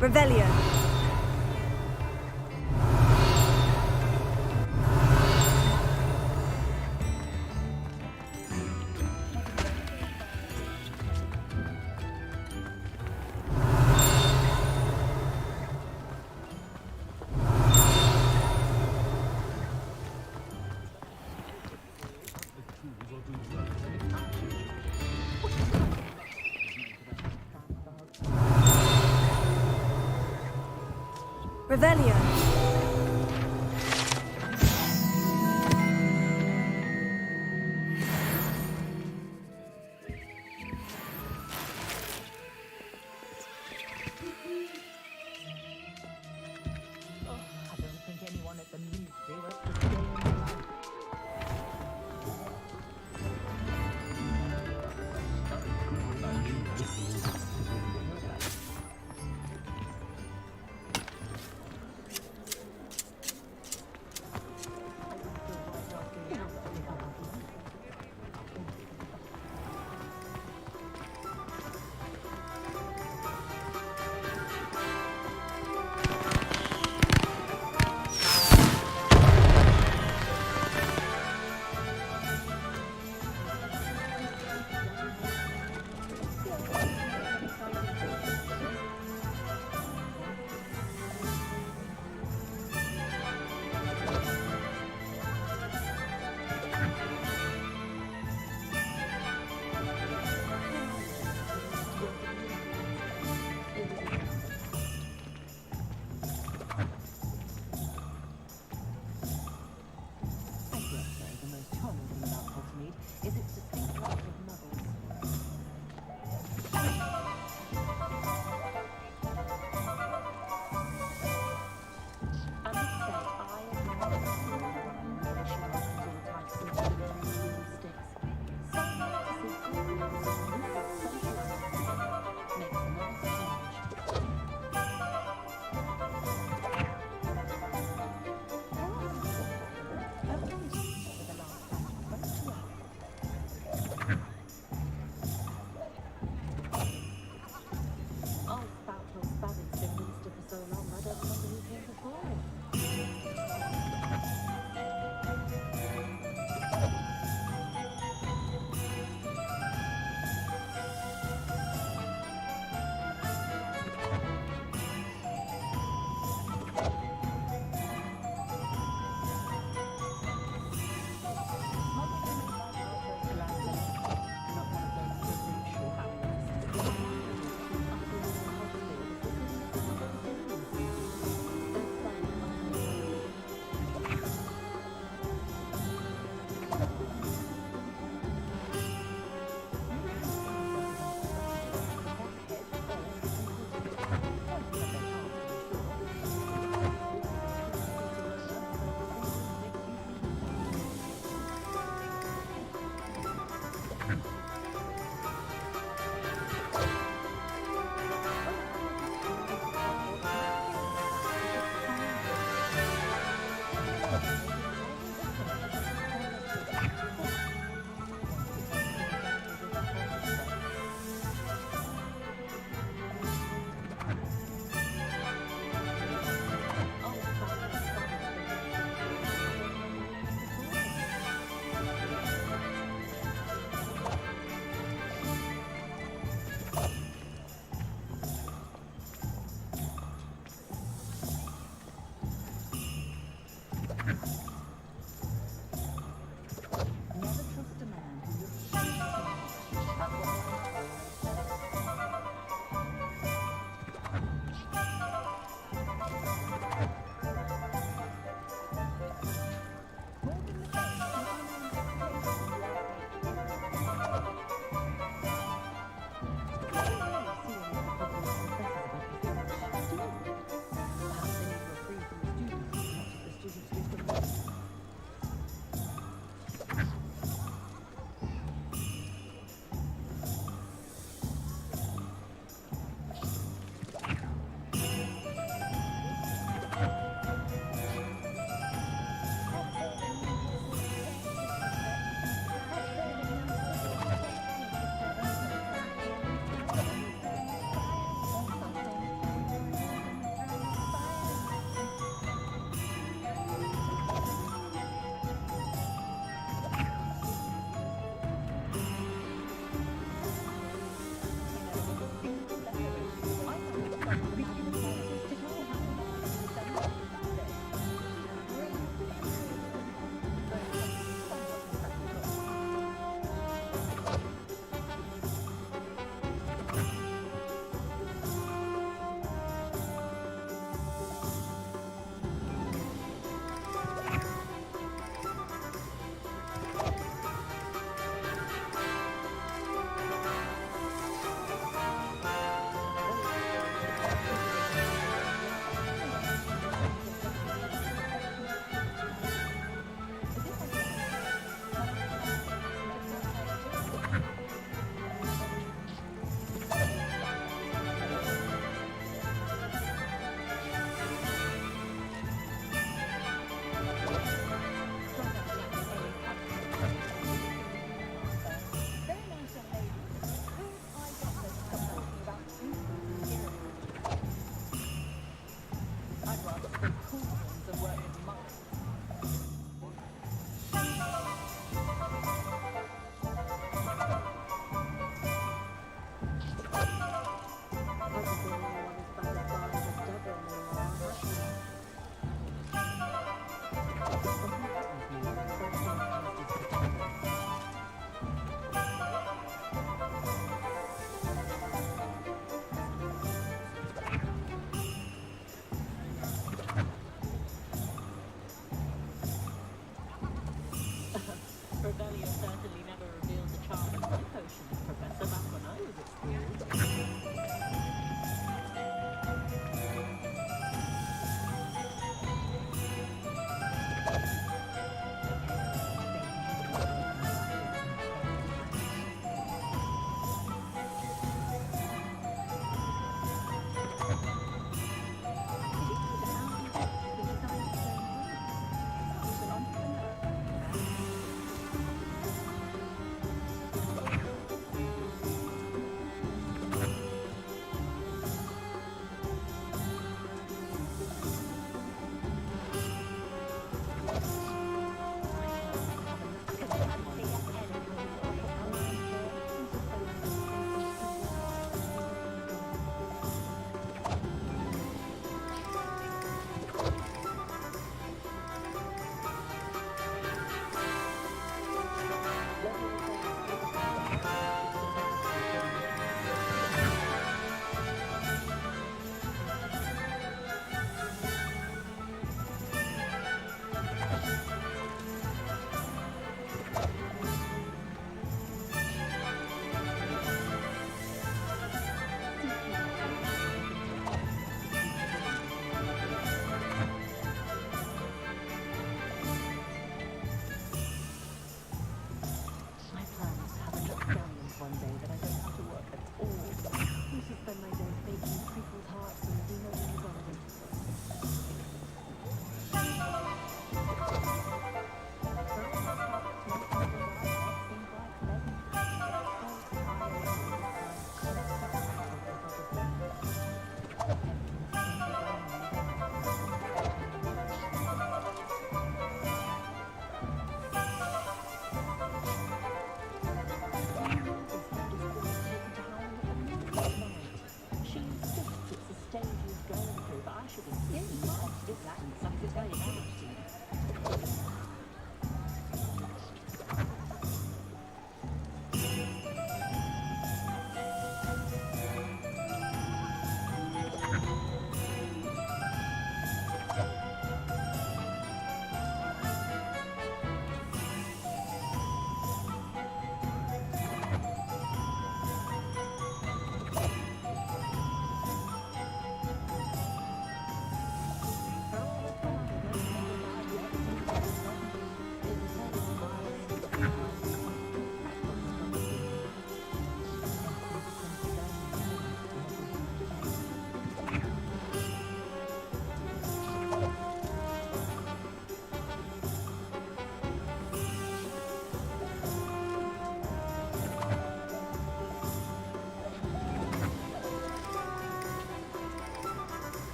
Revelio. Revelio.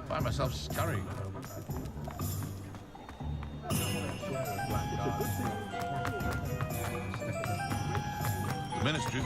Find myself scurrying. The ministry.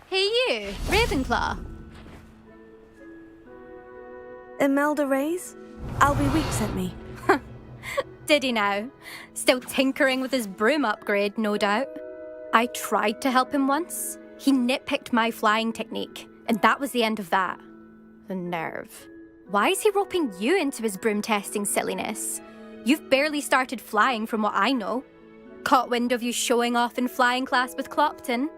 Hey you, Ravenclaw. Imelda Reyes? Albie Week sent me. Did he now? Still tinkering with his broom upgrade, no doubt. I tried to help him once. He nitpicked my flying technique, and that was the end of that. The nerve. Why is he roping you into his broom testing silliness? You've barely started flying from what I know. Caught wind of you showing off in flying class with Clopton.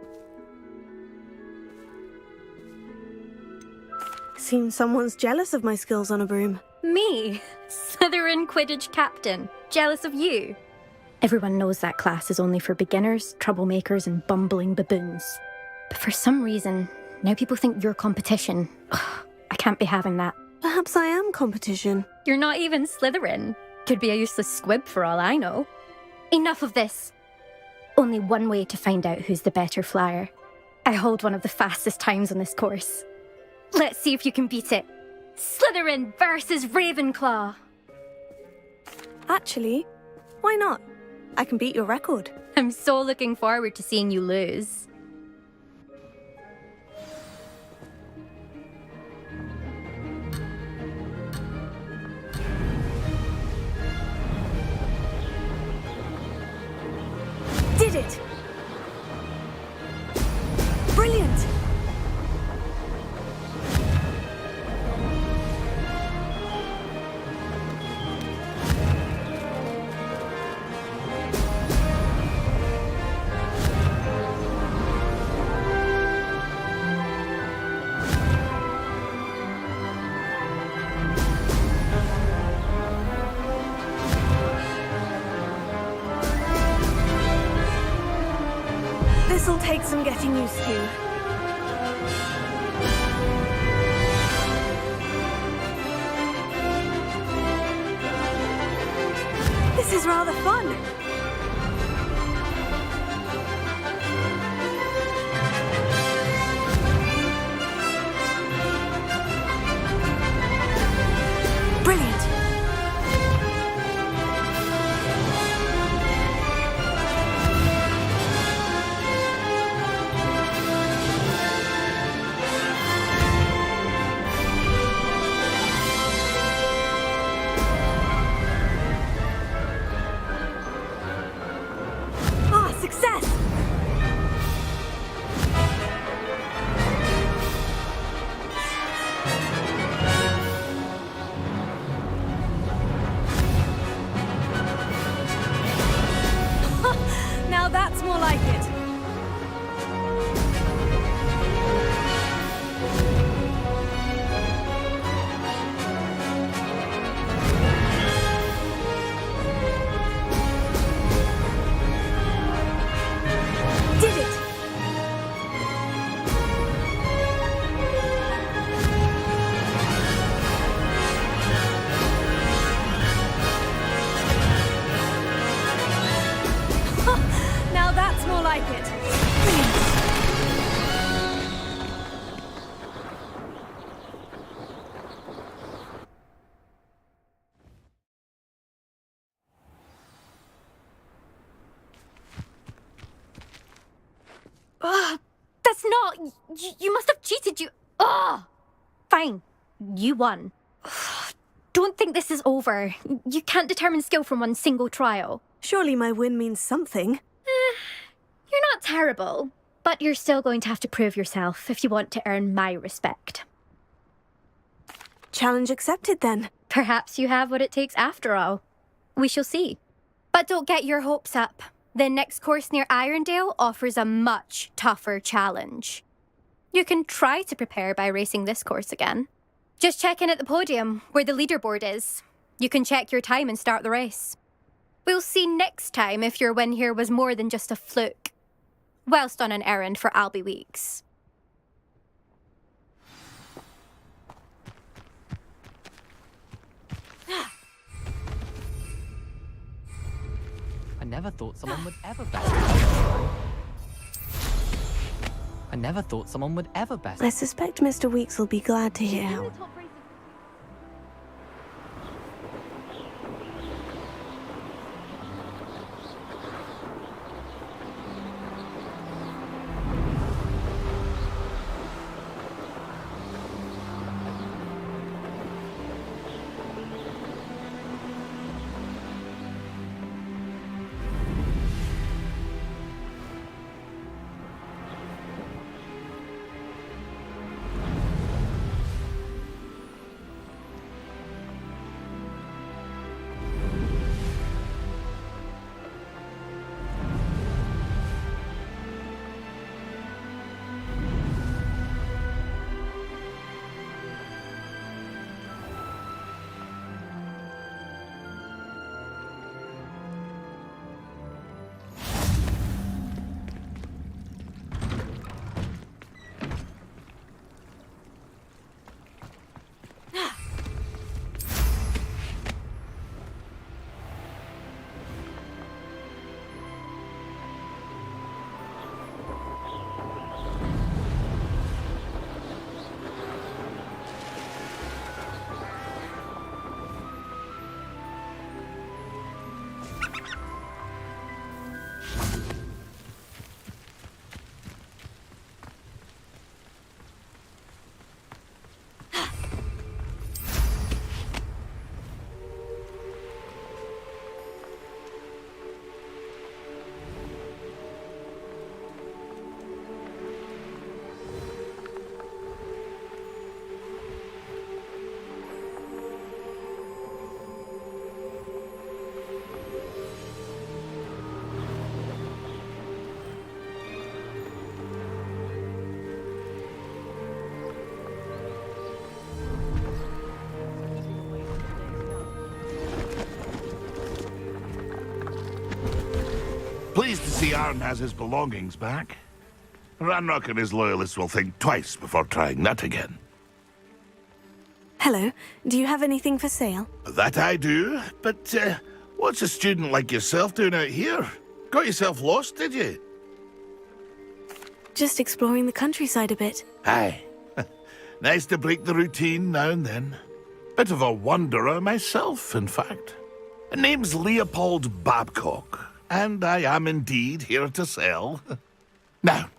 Seems someone's jealous of my skills on a broom. Me? Slytherin Quidditch captain. Jealous of you? Everyone knows that class is only for beginners, troublemakers, and bumbling baboons. But for some reason, now people think you're competition. Ugh, I can't be having that. Perhaps I am competition. You're not even Slytherin. Could be a useless squib for all I know. Enough of this. Only one way to find out who's the better flyer. I hold one of the fastest times on this course. Let's see if you can beat it. Slytherin versus Ravenclaw. Actually, why not? I can beat your record. I'm so looking forward to seeing you lose. Did it! Brilliant! This'll take some getting used to. This is rather fun. Brilliant. Success! Now that's more like it. Did it! Now that's more like it. That's not... You must have cheated, you... Fine. You won. Don't think this is over. You can't determine skill from one single trial. Surely my win means something. You're not terrible, but you're still going to have to prove yourself if you want to earn my respect. Challenge accepted then. Perhaps you have what it takes after all. We shall see. But don't get your hopes up. The next course near Irondale offers a much tougher challenge. You can try to prepare by racing this course again. Just check in at the podium, where the leaderboard is. You can check your time and start the race. We'll see next time if your win here was more than just a fluke, whilst on an errand for Albie Weeks. I never thought someone would ever bet. I never thought someone would ever bet. I suspect Mr. Weeks will be glad to hear. Pleased to see Arn has his belongings back. Ranrock and his loyalists will think twice before trying that again. Hello. Do you have anything for sale? That I do, but what's a student like yourself doing out here? Got yourself lost, did you? Just exploring the countryside a bit. Aye. Nice to break the routine now and then. Bit of a wanderer myself, in fact. Name's Leopold Babcock, and I am indeed here to sell. Now,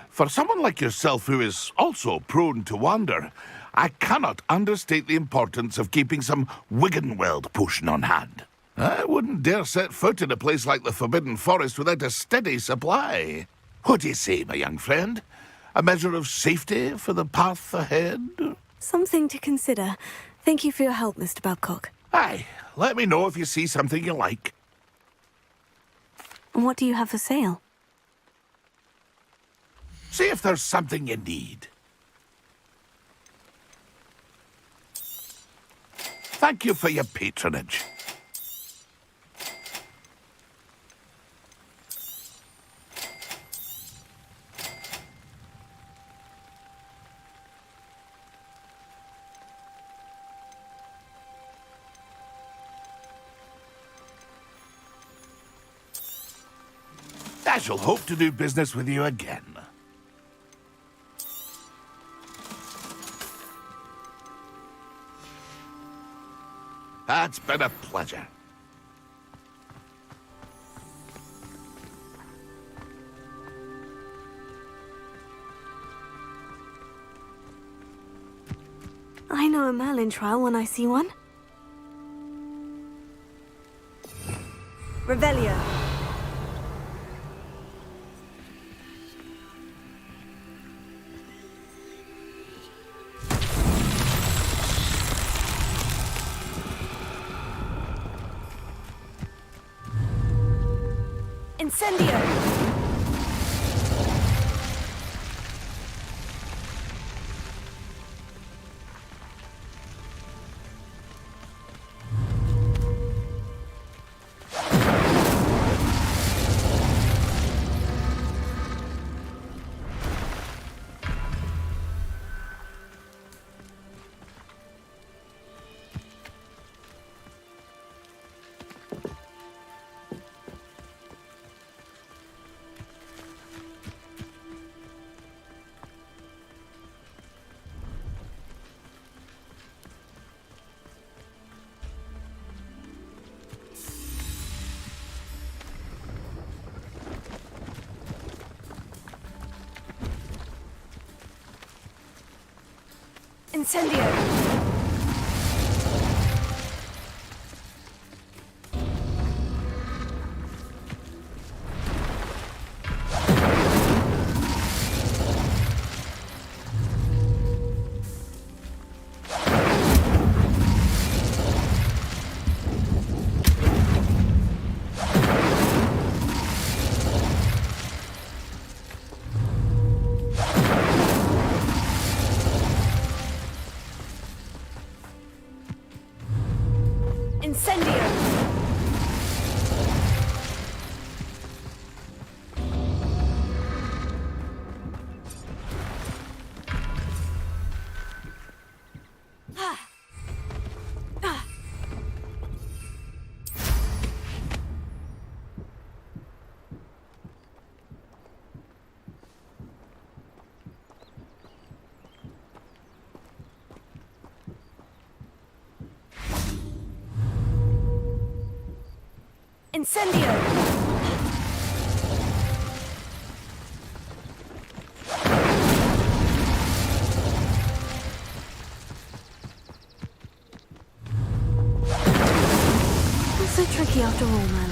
for someone like yourself who is also prone to wander, I cannot understate the importance of keeping some Wiggenweld potion on hand. I wouldn't dare set foot in a place like the Forbidden Forest without a steady supply. What do you say, my young friend? A measure of safety for the path ahead? Something to consider. Thank you for your help, Mr. Babcock. Aye, let me know if you see something you like. And what do you have for sale? See if there's something you need. Thank you for your patronage. I shall hope to do business with you again. It's been a pleasure. I know a Merlin trial when I see one. Revelio. Incendio! Incendio! Incendio! Incendio! Not so tricky after all, Merlin.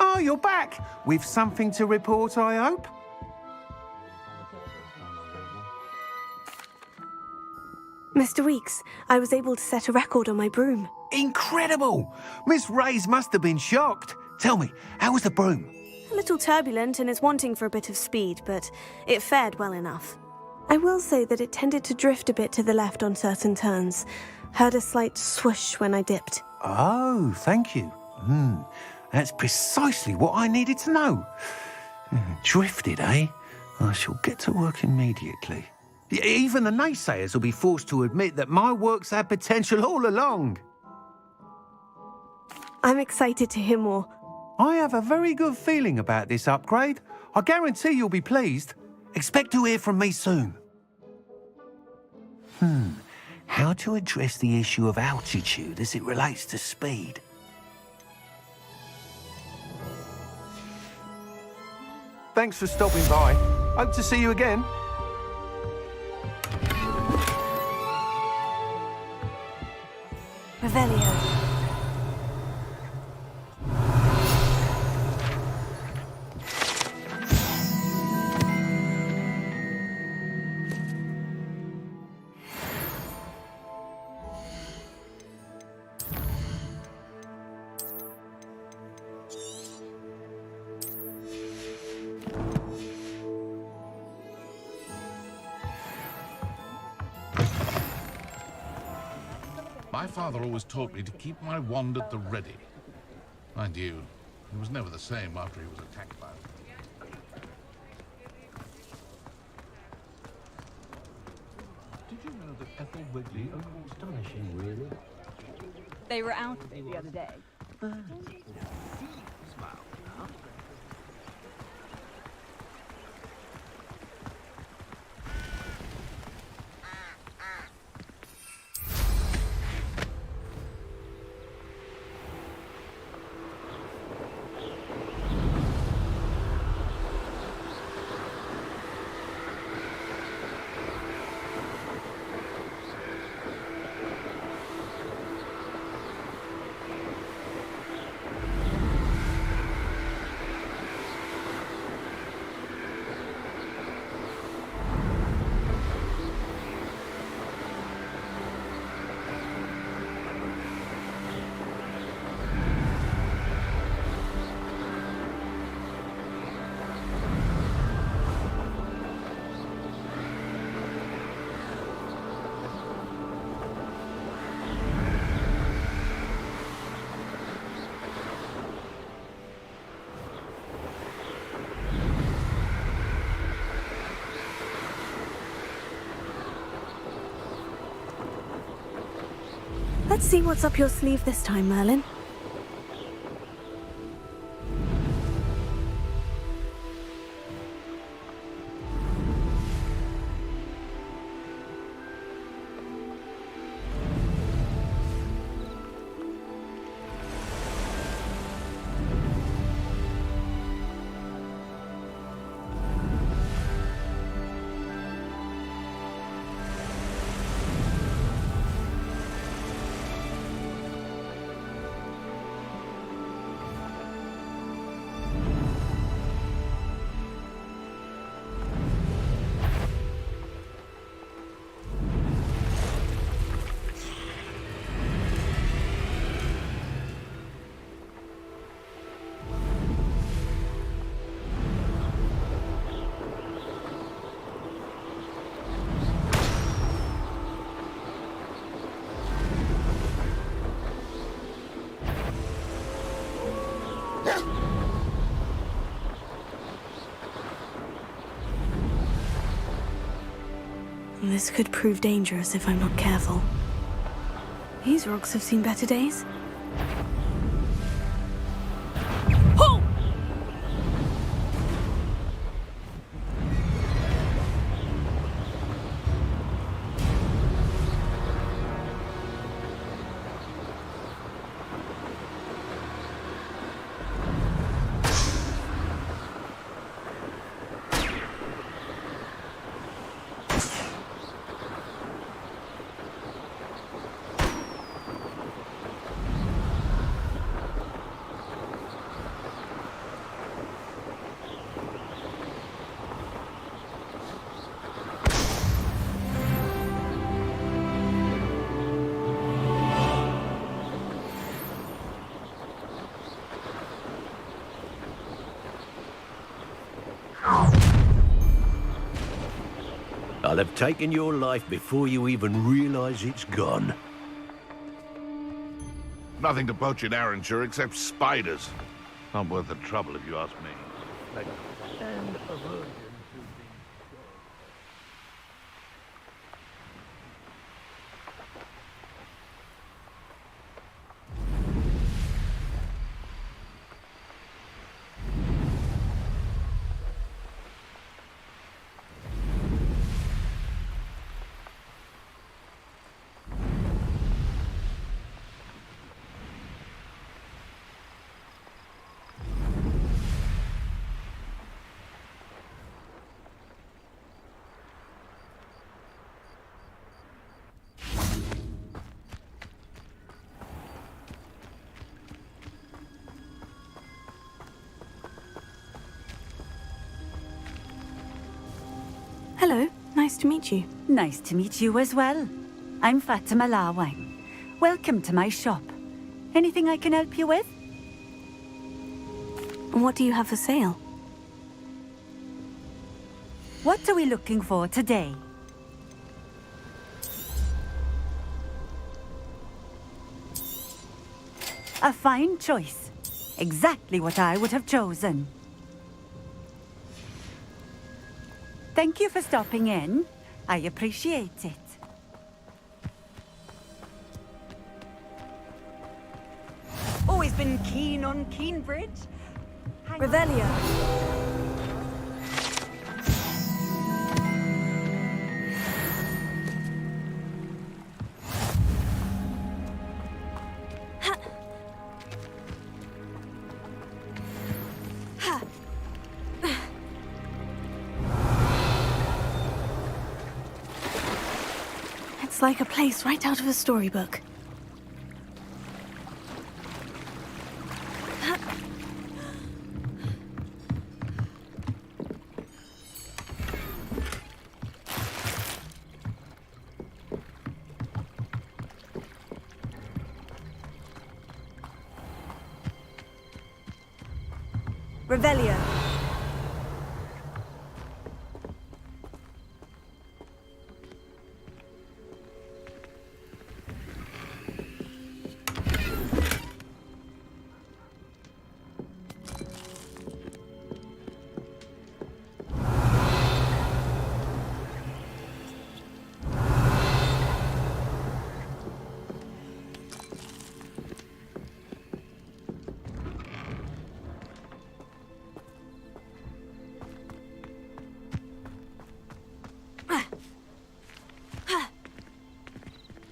Oh, you're back! With something to report, I hope? Mr. Weeks, I was able to set a record on my broom. Incredible! Miss Ray's must have been shocked. Tell me, how was the broom? A little turbulent and is wanting for a bit of speed, but it fared well enough. I will say that it tended to drift a bit to the left on certain turns. Heard a slight swoosh when I dipped. Oh, thank you. That's precisely what I needed to know. Drifted, eh? I shall get to work immediately. Even the naysayers will be forced to admit that my work's had potential all along. I'm excited to hear more. I have a very good feeling about this upgrade. I guarantee you'll be pleased. Expect to hear from me soon. How to address the issue of altitude as it relates to speed? Thanks for stopping by. Hope to see you again. Revelio. My father always taught me to keep my wand at the ready. Mind you, he was never the same after he was attacked by them. Did you know that Ethel Wigley... Oh, astonishing, really. They were out the other day. Let's see what's up your sleeve this time, Merlin. This could prove dangerous if I'm not careful. These rocks have seen better days. Ho! I'll have taken your life before you even realise it's gone. Nothing to poach in Arranshire except spiders. Not worth the trouble, if you ask me. And a virgin to Hello, nice to meet you. Nice to meet you as well. I'm Fatima Lawang. Welcome to my shop. Anything I can help you with? What do you have for sale? What are we looking for today? A fine choice. Exactly what I would have chosen. Thank you for stopping in. I appreciate it. Always been keen on Keenbridge. Revelio. It's like a place right out of a storybook. Revelio.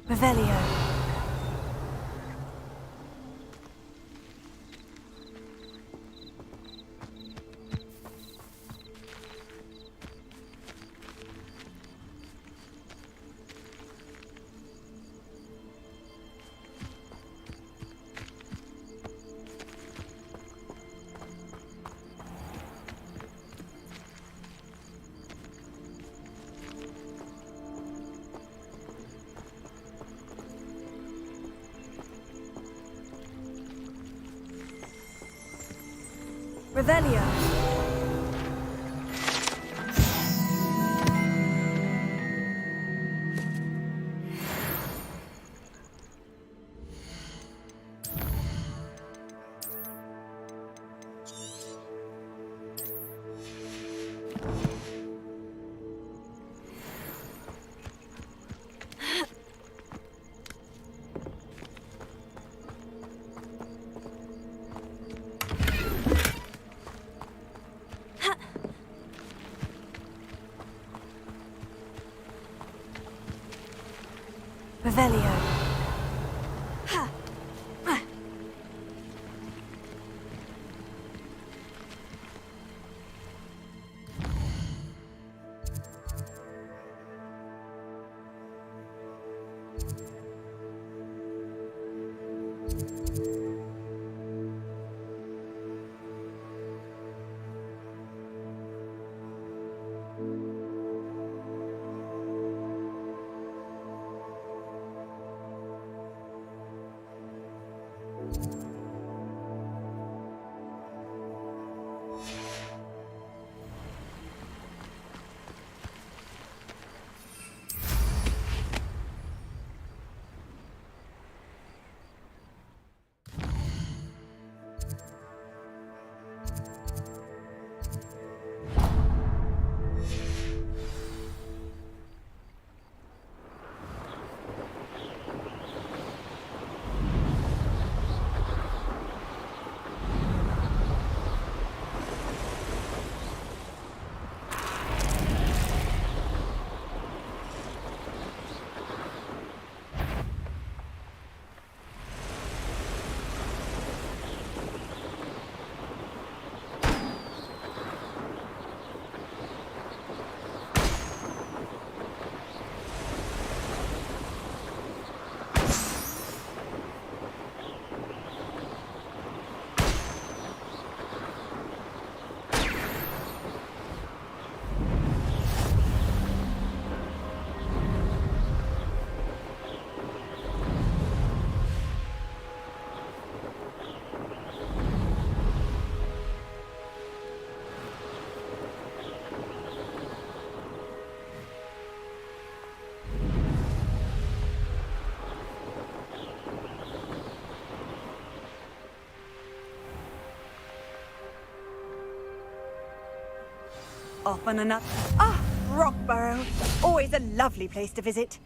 Revelio. Revelio. Revelio. Ha! Ah! off on another... Ah, Brocburrow. Always a lovely place to visit.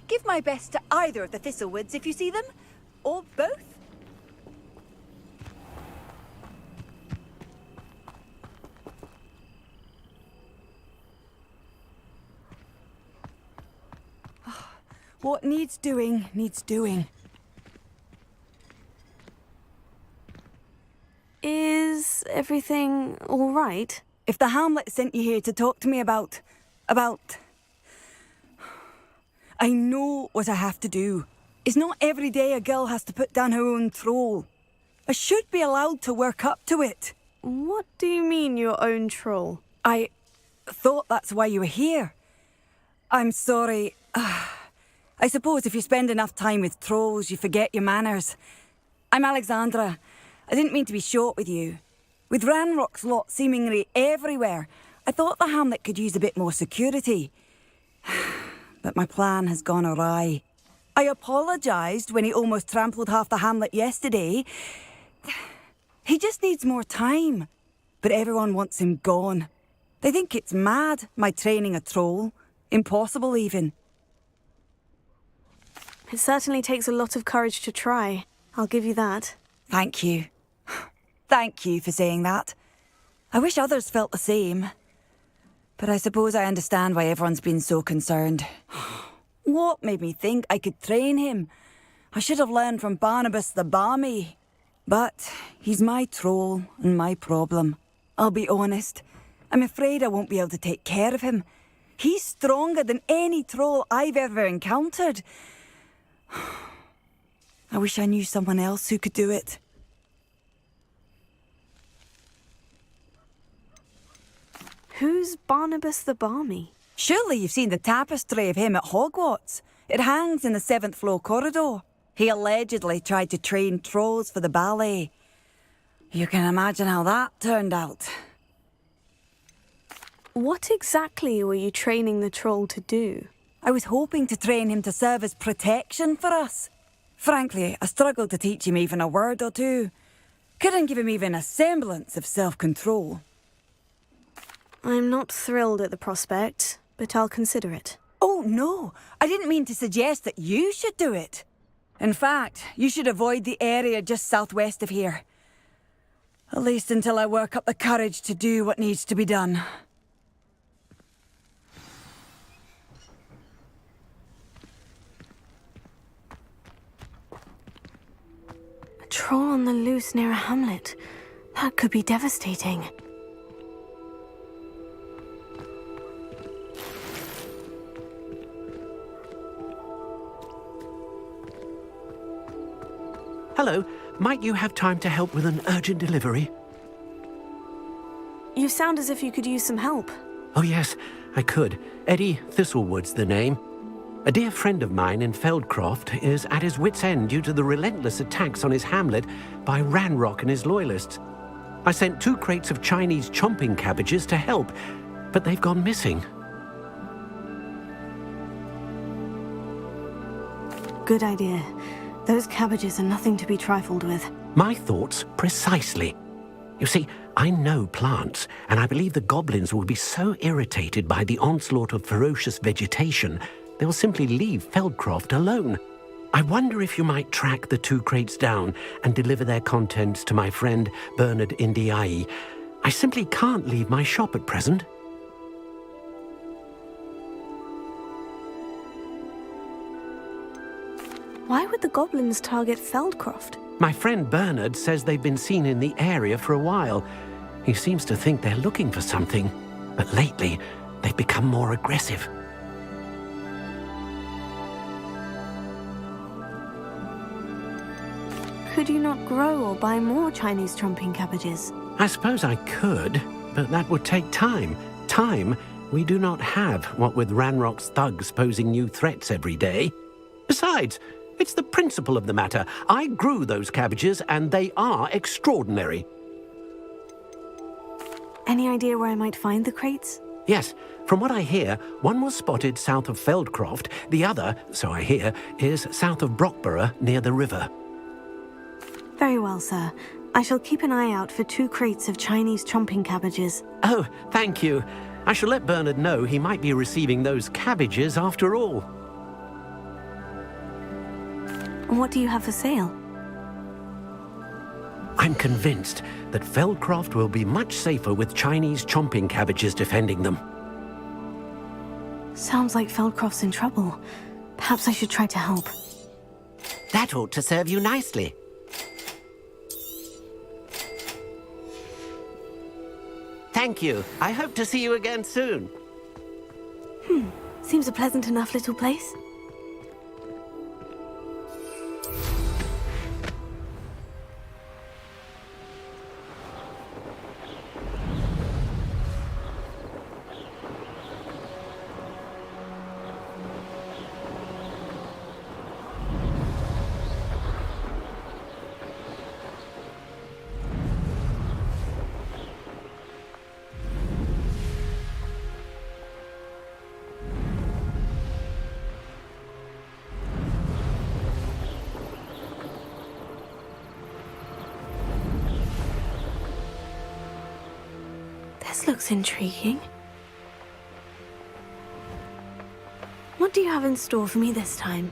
Give my best to either of the Thistlewoods if you see them. Or both. What needs doing, needs doing. Is everything all right? If the Hamlet sent you here to talk to me about... I know what I have to do. It's not every day a girl has to put down her own troll. I should be allowed to work up to it. What do you mean, your own troll? I thought that's why you were here. I'm sorry. I suppose if you spend enough time with trolls, you forget your manners. I'm Alexandra. I didn't mean to be short with you. With Ranrock's lot seemingly everywhere, I thought the hamlet could use a bit more security. But my plan has gone awry. I apologised when he almost trampled half the hamlet yesterday. He just needs more time. But everyone wants him gone. They think it's mad, my training a troll. Impossible, even. It certainly takes a lot of courage to try. I'll give you that. Thank you. Thank you for saying that. I wish others felt the same. But I suppose I understand why everyone's been so concerned. What made me think I could train him? I should have learned from Barnabas the Barmy. But he's my troll and my problem. I'll be honest. I'm afraid I won't be able to take care of him. He's stronger than any troll I've ever encountered. I wish I knew someone else who could do it. Who's Barnabas the Barmy? Surely you've seen the tapestry of him at Hogwarts. It hangs in the 7th floor corridor. He allegedly tried to train trolls for the ballet. You can imagine how that turned out. What exactly were you training the troll to do? I was hoping to train him to serve as protection for us. Frankly, I struggled to teach him even a word or two. Couldn't give him even a semblance of self-control. I'm not thrilled at the prospect, but I'll consider it. Oh, no. I didn't mean to suggest that you should do it. In fact, you should avoid the area just southwest of here. At least until I work up the courage to do what needs to be done. A troll on the loose near a hamlet. That could be devastating. Hello, might you have time to help with an urgent delivery? You sound as if you could use some help. Oh yes, I could. Eddie Thistlewood's the name. A dear friend of mine in Feldcroft is at his wit's end due to the relentless attacks on his hamlet by Ranrock and his loyalists. I sent 2 crates of Chinese chomping cabbages to help, but they've gone missing. Good idea. Those cabbages are nothing to be trifled with. My thoughts precisely. You see, I know plants, and I believe the goblins will be so irritated by the onslaught of ferocious vegetation, they'll simply leave Feldcroft alone. I wonder if you might track the 2 crates down and deliver their contents to my friend Bernard Indiai. I simply can't leave my shop at present. Why would the goblins target Feldcroft? My friend Bernard says they've been seen in the area for a while. He seems to think they're looking for something, but lately they've become more aggressive. Could you not grow or buy more Chinese chomping cabbages? I suppose I could, but that would take time. Time we do not have, what with Ranrock's thugs posing new threats every day. Besides, it's the principle of the matter. I grew those cabbages, and they are extraordinary. Any idea where I might find the crates? Yes, from what I hear, one was spotted south of Feldcroft. The other, so I hear, is south of Brocburrow, near the river. Very well, sir. I shall keep an eye out for 2 crates of Chinese chomping cabbages. Oh, thank you. I shall let Bernard know he might be receiving those cabbages after all. What do you have for sale? I'm convinced that Feldcroft will be much safer with Chinese chomping cabbages defending them. Sounds like Feldcroft's in trouble. Perhaps I should try to help. That ought to serve you nicely. Thank you. I hope to see you again soon. Seems a pleasant enough little place. This looks intriguing. What do you have in store for me this time?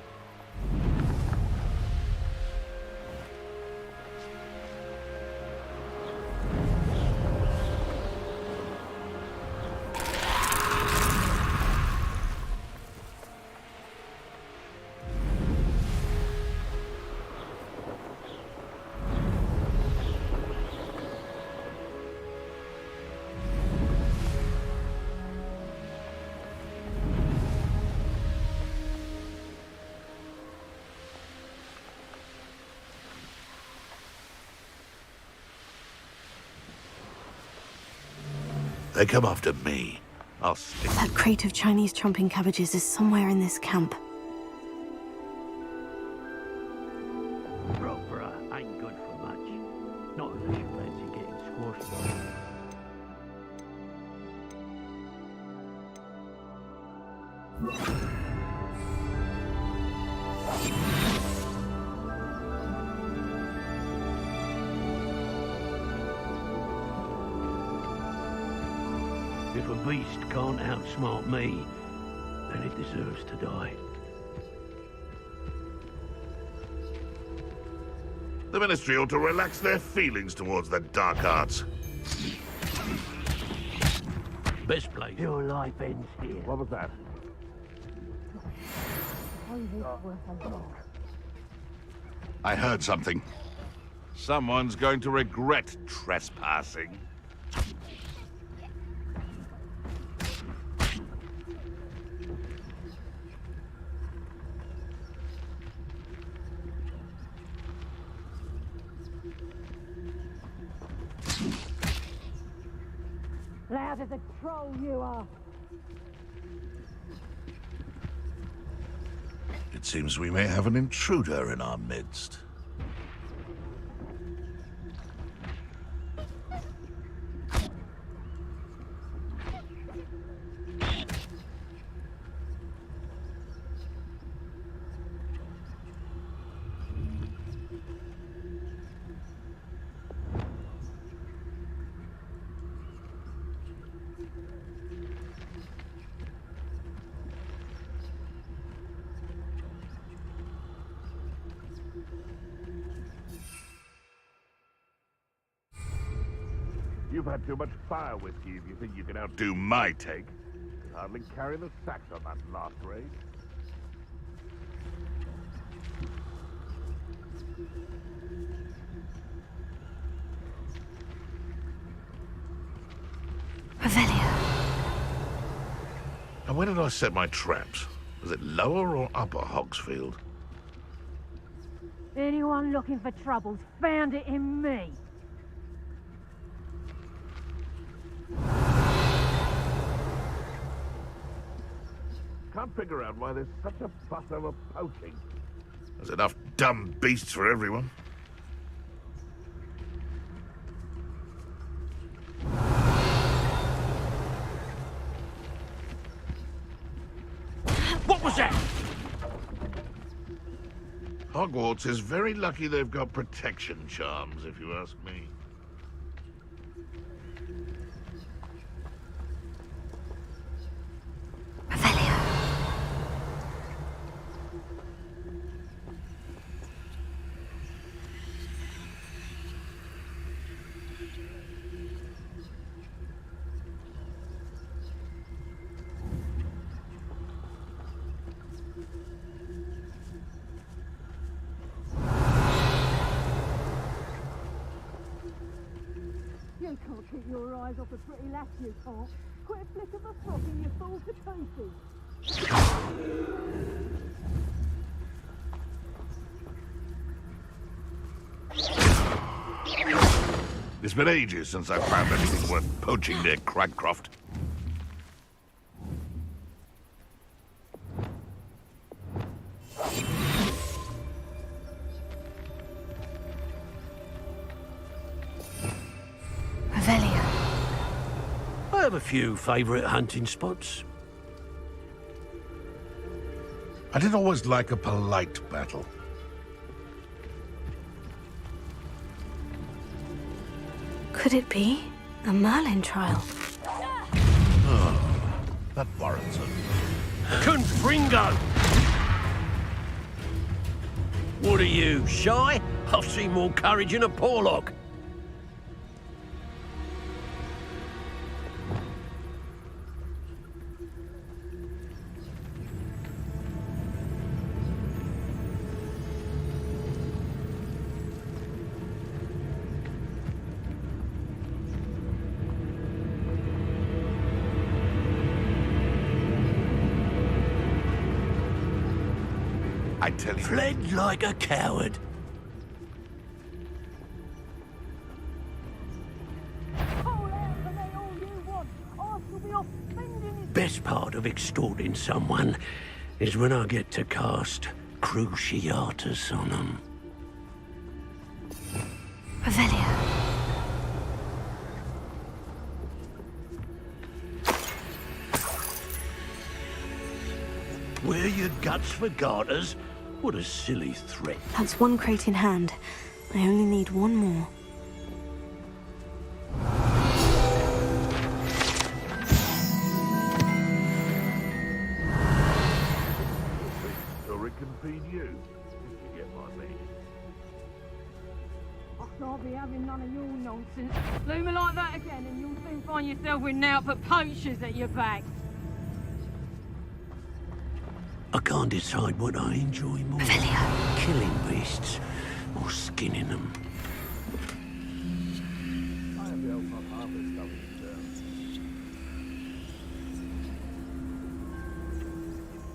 They come after me. I'll stick. That crate of Chinese chomping cabbages is somewhere in this camp. Brocburrow ain't good for much. Not unless you fancy getting squashed by it. If a beast can't outsmart me, then it deserves to die. The Ministry ought to relax their feelings towards the dark arts. Best place. Your life ends here. What was that? I heard something. Someone's going to regret trespassing. Loud as a troll you are. It seems we may have an intruder in our midst. You've had too much fire whiskey if you think you can outdo my take. You hardly carry the sacks on that last raid. Revelio. And where did I set my traps? Was it lower or upper Hogsfield? Anyone looking for troubles found it in me. Can't figure out why there's such a fuss over poaching. There's enough dumb beasts for everyone. What was that? Hogwarts is very lucky they've got protection charms, if you ask me. your eyes off a pretty lass, you can't. Quit a flick of a frock and you fall to pieces. It's been ages since I found anything worth poaching near Cragcroft. I have a few favourite hunting spots. I did always like a polite battle. Could it be a Merlin trial? Oh, that warrants it. Confringo! What are you, shy? I've seen more courage in a Porlock. I tell you. Fled like a coward. Best part of extorting someone is when I get to cast Cruciatus on them. Revelio. Wear your guts for garters? What a silly threat. That's one crate in hand. I only need one more. Or it can feed you, if you get my meaning. I can't be having none of your nonsense. Do me like that again and you'll soon find yourself with naught but poachers at your back. I can't decide what I enjoy more. Revelio. Killing beasts or skinning them.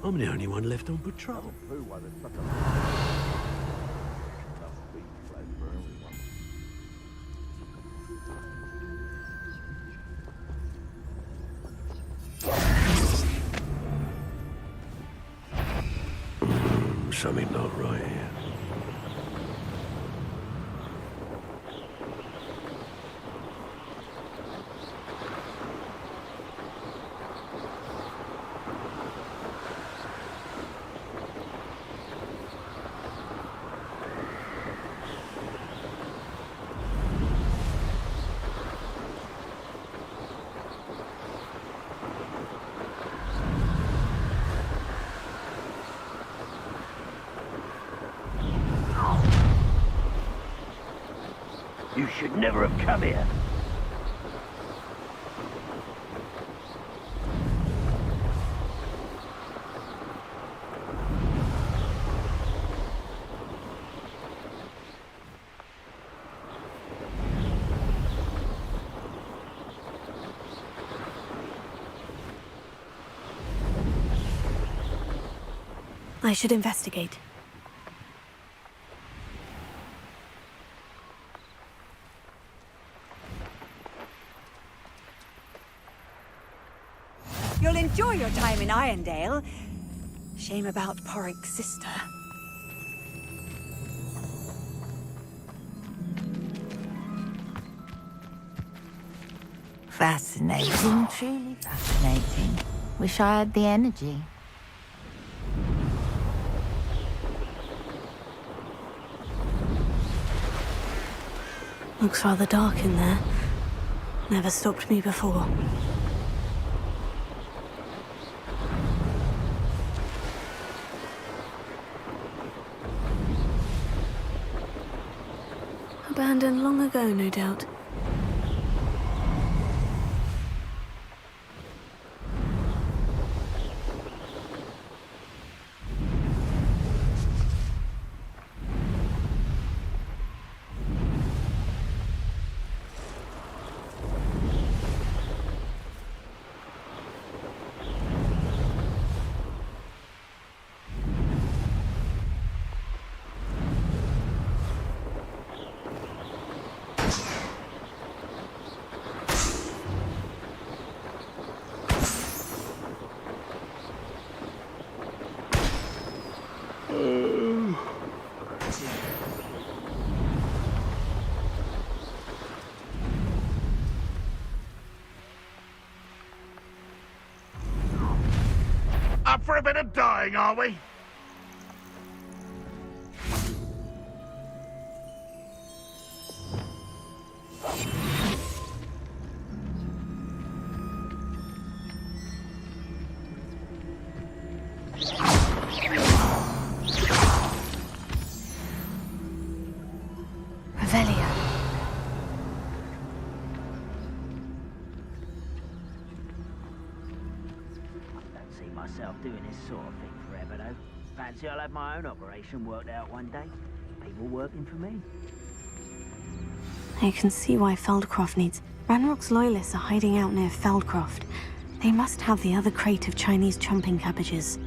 I'm the only one left on patrol. Something not right here. You should never have come here. I should investigate. You'll enjoy your time in Irondale. Shame about Porrick's sister. Fascinating, truly fascinating. Wish I had the energy. Looks rather dark in there. Never stopped me before. Abandoned long ago, no doubt. Up for a bit of dying, are we? Revelio. Don't see myself doing this sort of thing forever, though. Fancy I'll have my own operation worked out one day. People working for me. I can see why Feldcroft needs... Ranrock's loyalists are hiding out near Feldcroft. They must have the other crate of Chinese chomping cabbages.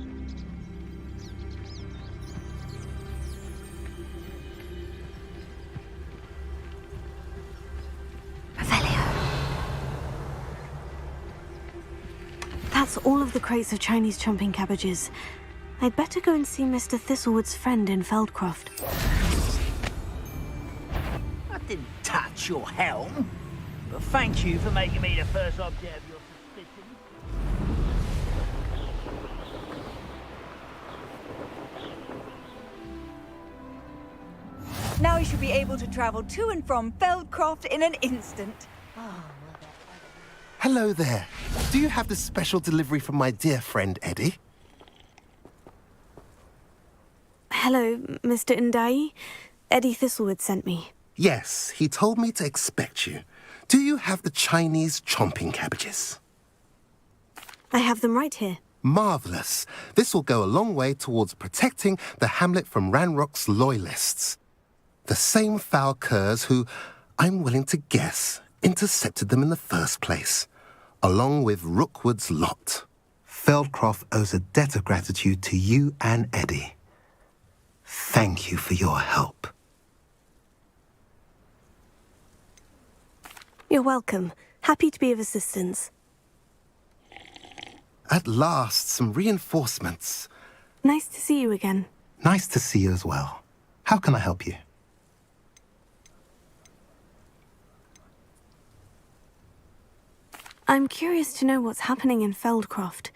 That's all of the crates of Chinese chomping cabbages. I'd better go and see Mr. Thistlewood's friend in Feldcroft. I didn't touch your helm, but thank you for making me the first object of your suspicion. Now you should be able to travel to and from Feldcroft in an instant. Hello there. Do you have the special delivery from my dear friend Eddie? Hello, Mr. Ndai. Eddie Thistlewood sent me. Yes, he told me to expect you. Do you have the Chinese chomping cabbages? I have them right here. Marvellous. This will go a long way towards protecting the hamlet from Ranrock's loyalists. The same foul curs who, I'm willing to guess, intercepted them in the first place, along with Rookwood's lot. Feldcroft owes a debt of gratitude to you and Eddie. Thank you for your help. You're welcome. Happy to be of assistance. At last, some reinforcements. Nice to see you again. Nice to see you as well. How can I help you? I'm curious to know what's happening in Feldcroft.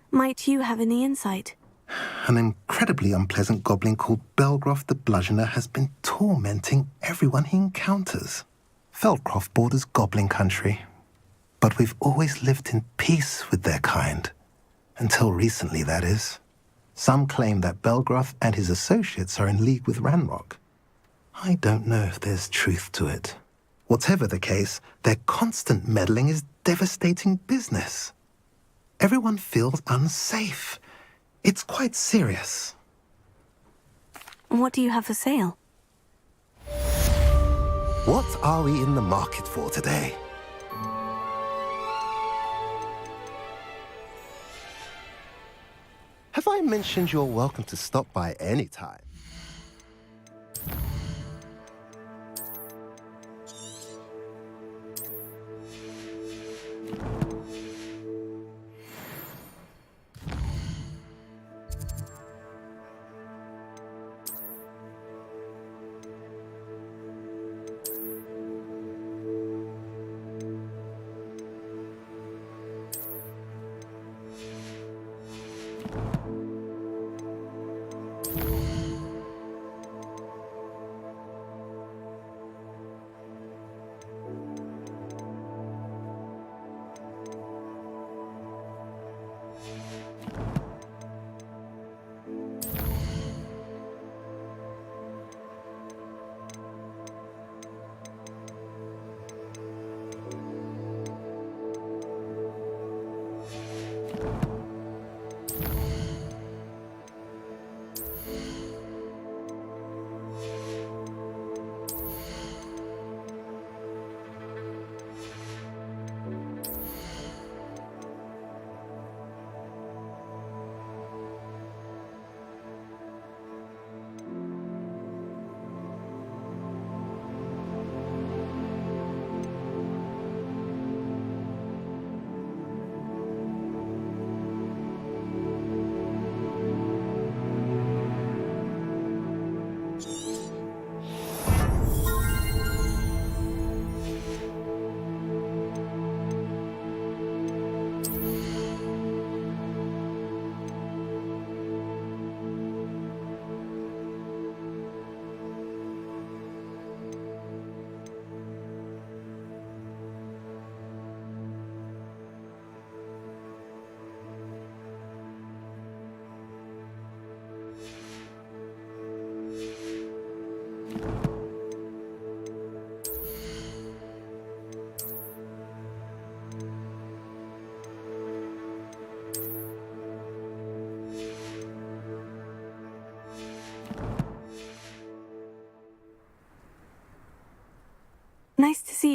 Might you have any insight? An incredibly unpleasant goblin called Belgroth the Bludgeoner has been tormenting everyone he encounters. Feldcroft borders goblin country, but we've always lived in peace with their kind. Until recently, that is. Some claim that Belgroth and his associates are in league with Ranrock. I don't know if there's truth to it. Whatever the case, their constant meddling is devastating business. Everyone feels unsafe. It's quite serious. What do you have for sale? What are we in the market for today? Have I mentioned you're welcome to stop by any time?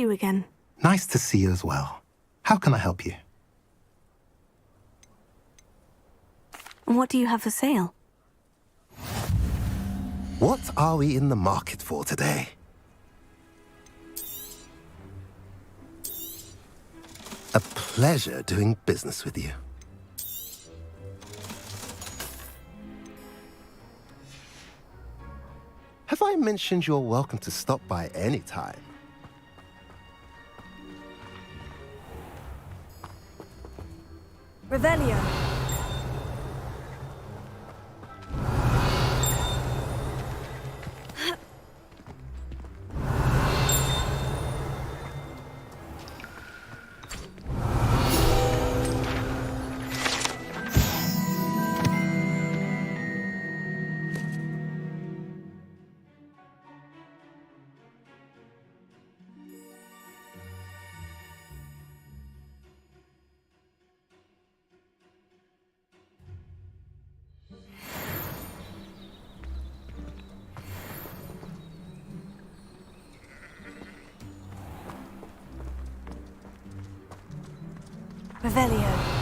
you again. Nice to see you as well. How can I help you? What do you have for sale? What are we in the market for today? A pleasure doing business with you. Have I mentioned you're welcome to stop by any time? Revelio. Revelio.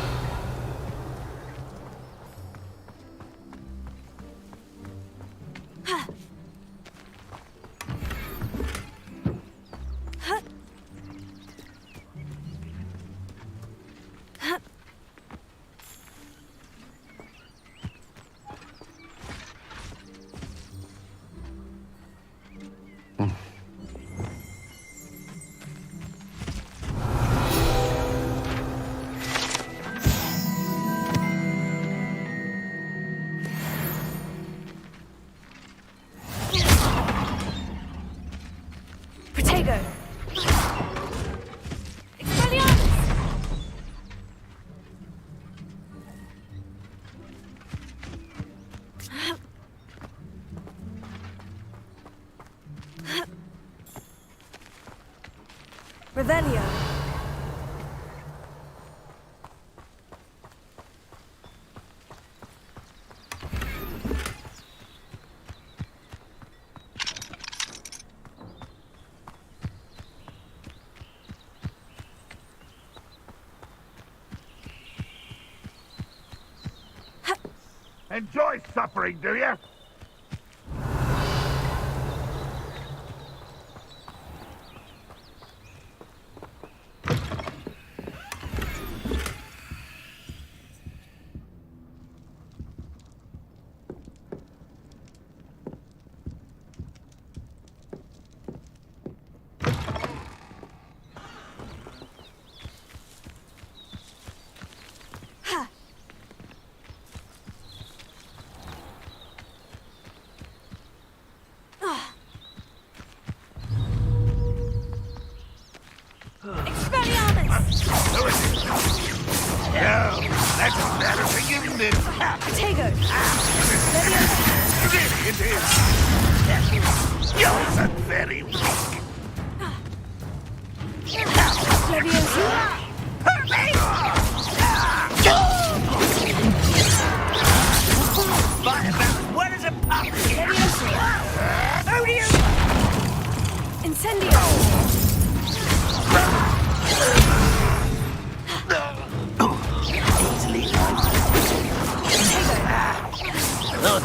Revelio. Enjoy suffering, do you?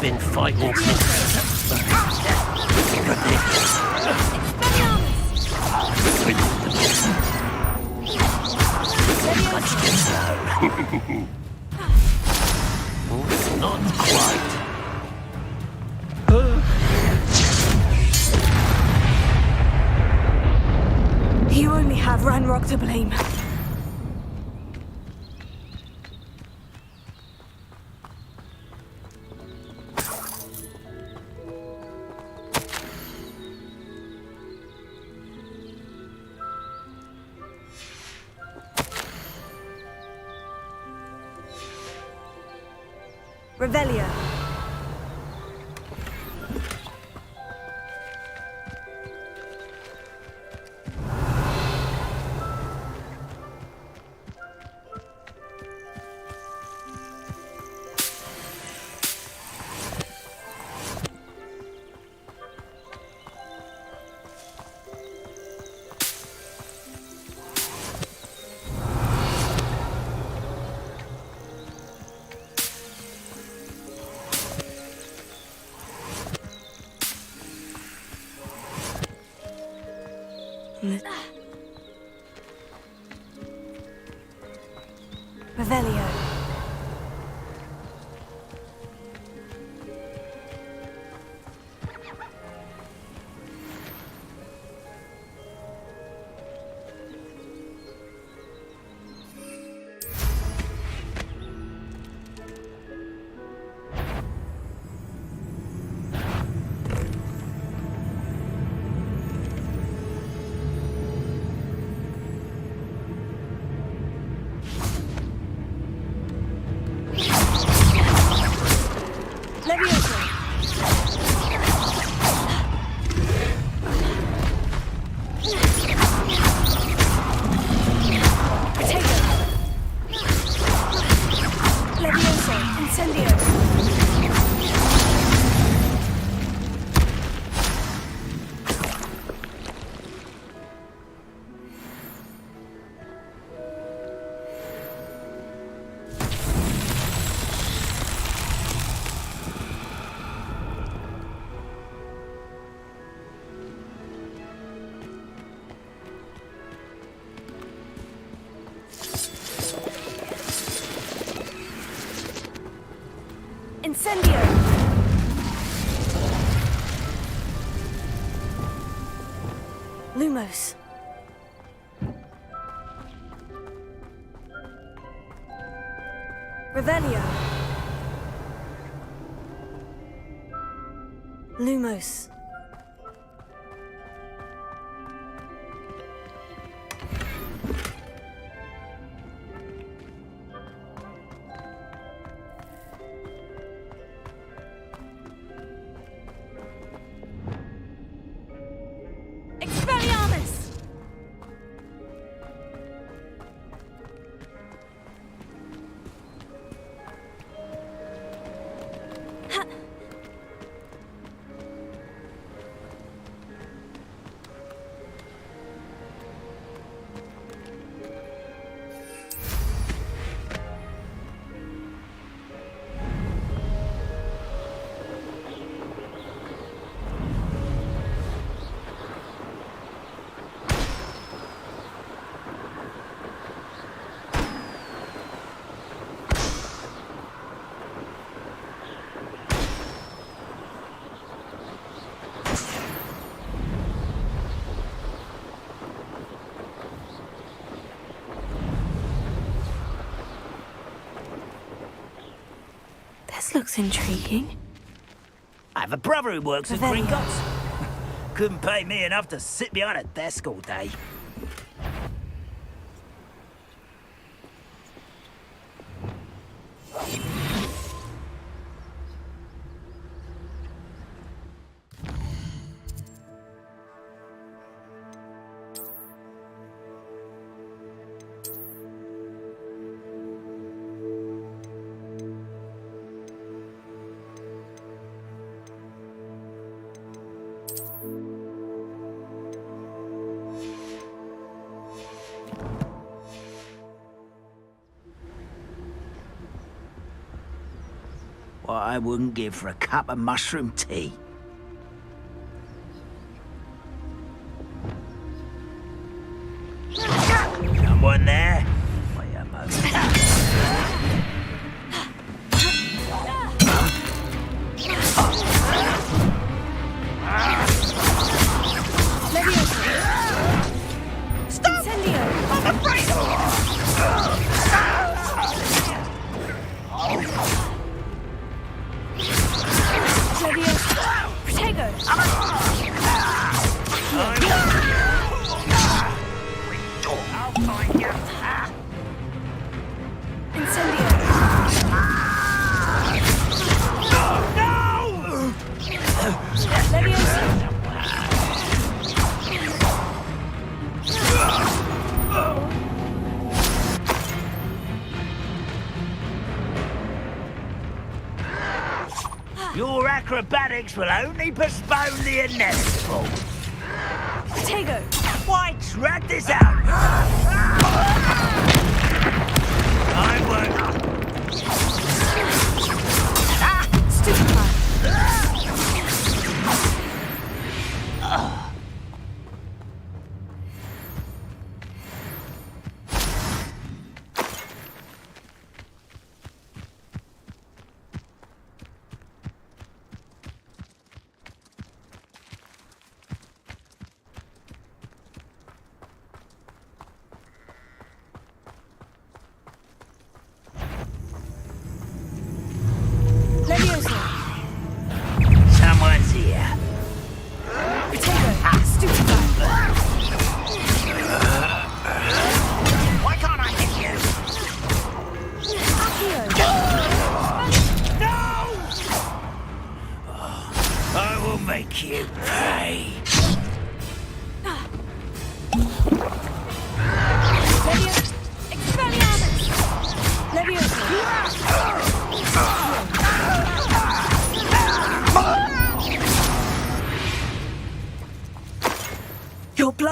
I've been fighting Not quite. You only have Ranrock to blame. Revelio. Levioso! Incendio! Incendio! Lumos. Revelio. Lumos. Expelliarmus! Ha! This looks intriguing. I have a brother who works at Revelio. Gringotts. Couldn't pay me enough to sit behind a desk all day. What I wouldn't give for a cup of mushroom tea. Someone there? Wait a moment. Stop! Incendio! I'm afraid! Levioso! Protego! I'll find you. Incendio! Levioso! Your acrobatics will only postpone the inevitable. Protego! Why drag this out? I won't. Stupefy! Levioso! Someone's here. Protego! Stupefy! Why can't I hit you? Accio! No! I will make you pay. Levioso! Expelliarmus! Levioso!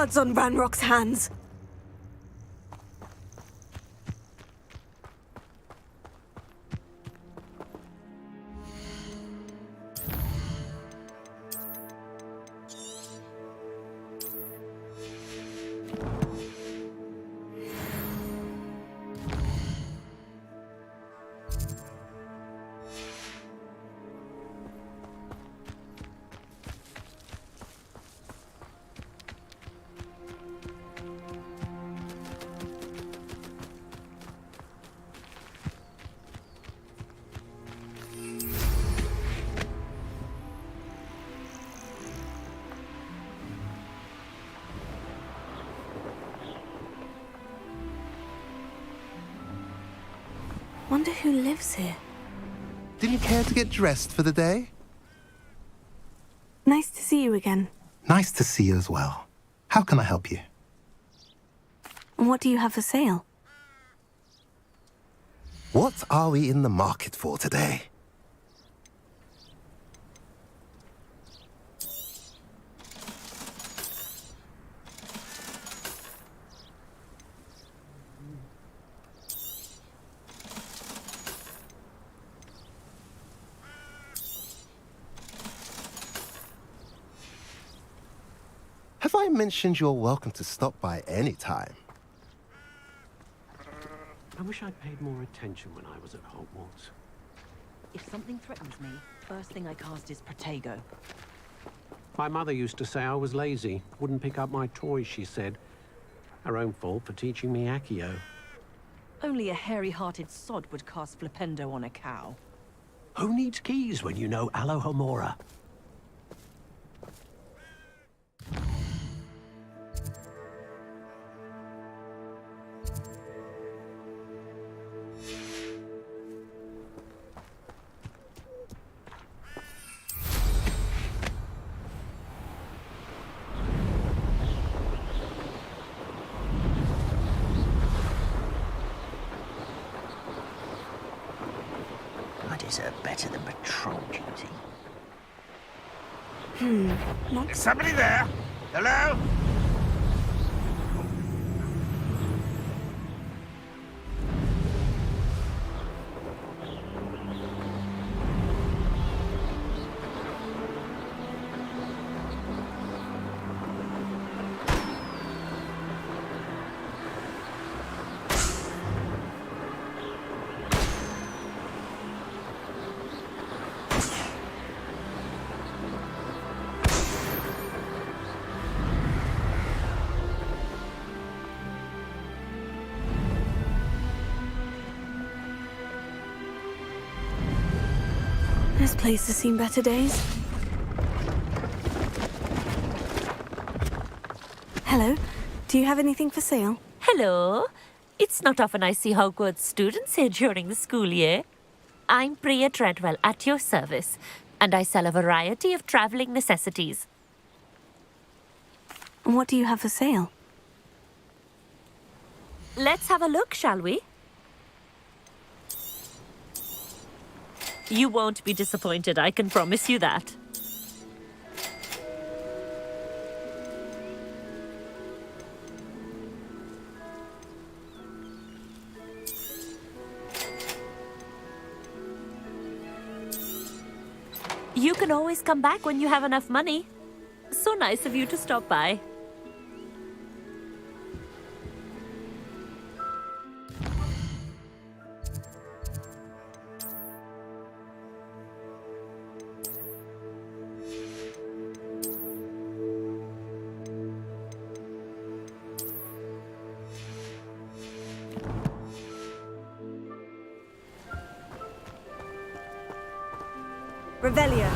blood's on Ranrock's hands. Wonder who lives here. Didn't you care to get dressed for the day? Nice to see you again. Nice to see you as well. How can I help you? What do you have for sale? What are we in the market for today? Have I mentioned you're welcome to stop by any time? I wish I'd paid more attention when I was at Hogwarts. If something threatens me, first thing I cast is Protego. My mother used to say I was lazy, wouldn't pick up my toys, she said. Her own fault for teaching me Accio. Only a hairy-hearted sod would cast Flipendo on a cow. Who needs keys when you know Alohomora? I deserve better than patrol duty. Is somebody there? Hello? This place has seen better days. Hello. Do you have anything for sale? Hello. It's not often I see Hogwarts students here during the school year. I'm Priya Treadwell at your service, and I sell a variety of travelling necessities. What do you have for sale? Let's have a look, shall we? You won't be disappointed, I can promise you that. You can always come back when you have enough money. So nice of you to stop by. Revelio.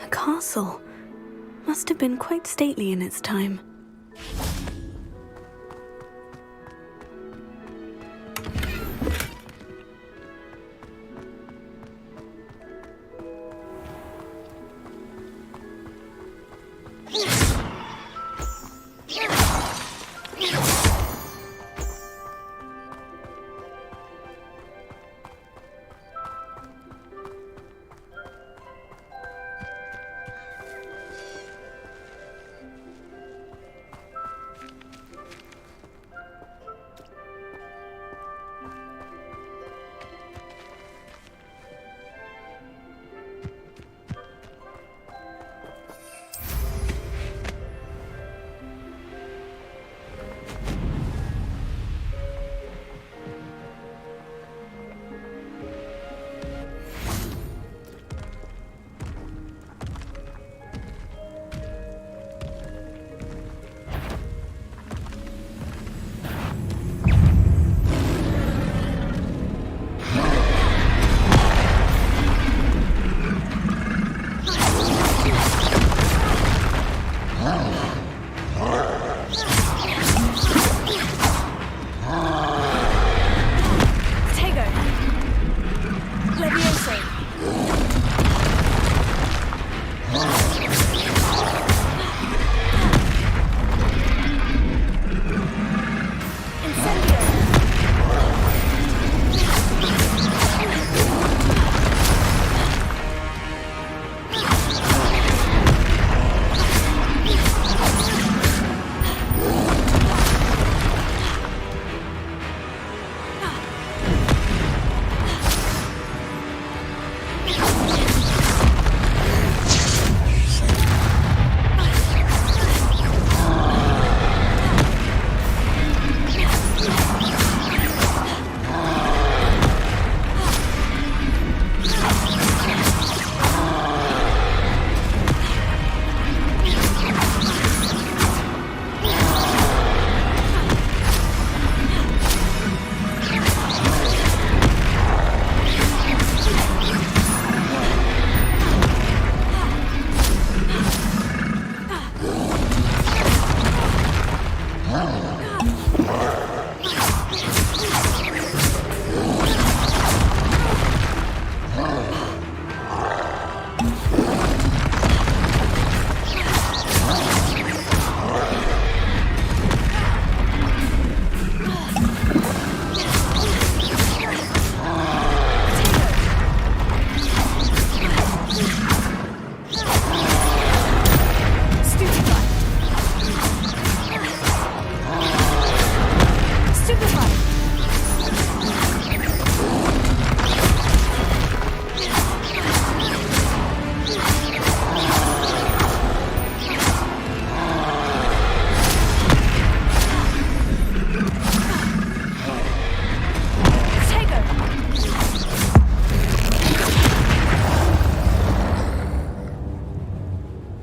A castle. Must have been quite stately in its time.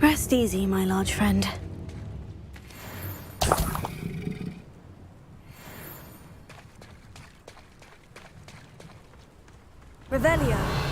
Rest easy, my large friend. Revelio.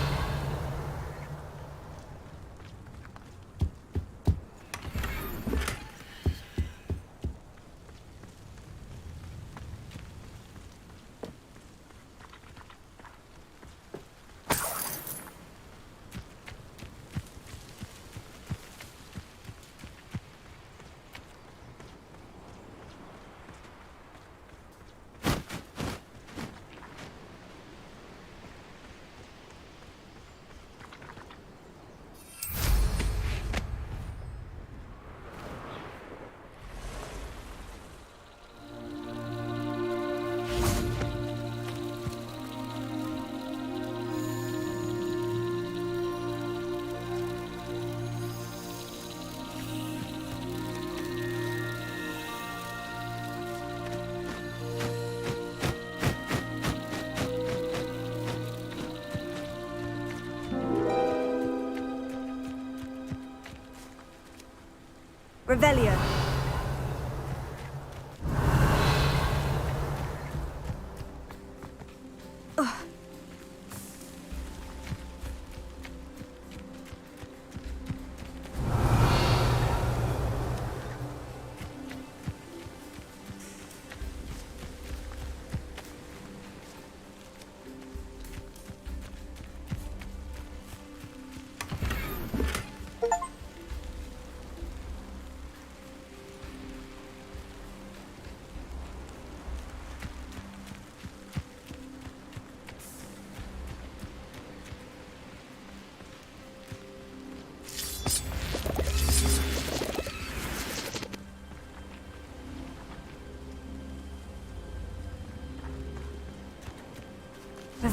Revelio.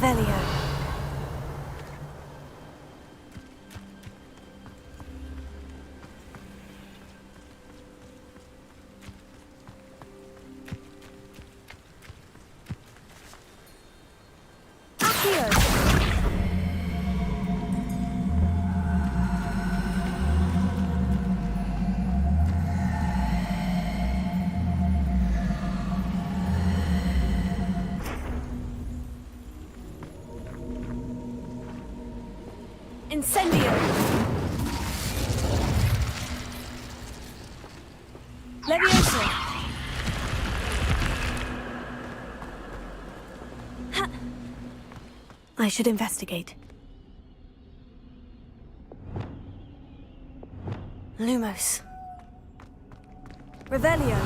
Revelio. Incendio! Levioso! I should investigate. Lumos. Revelio.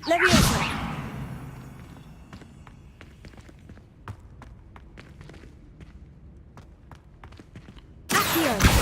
Levioso. Accio.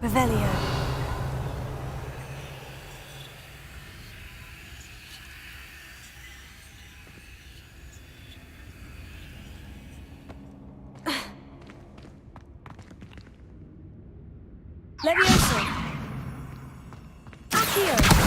Revelio. Levioso. Accio.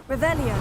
Revelio.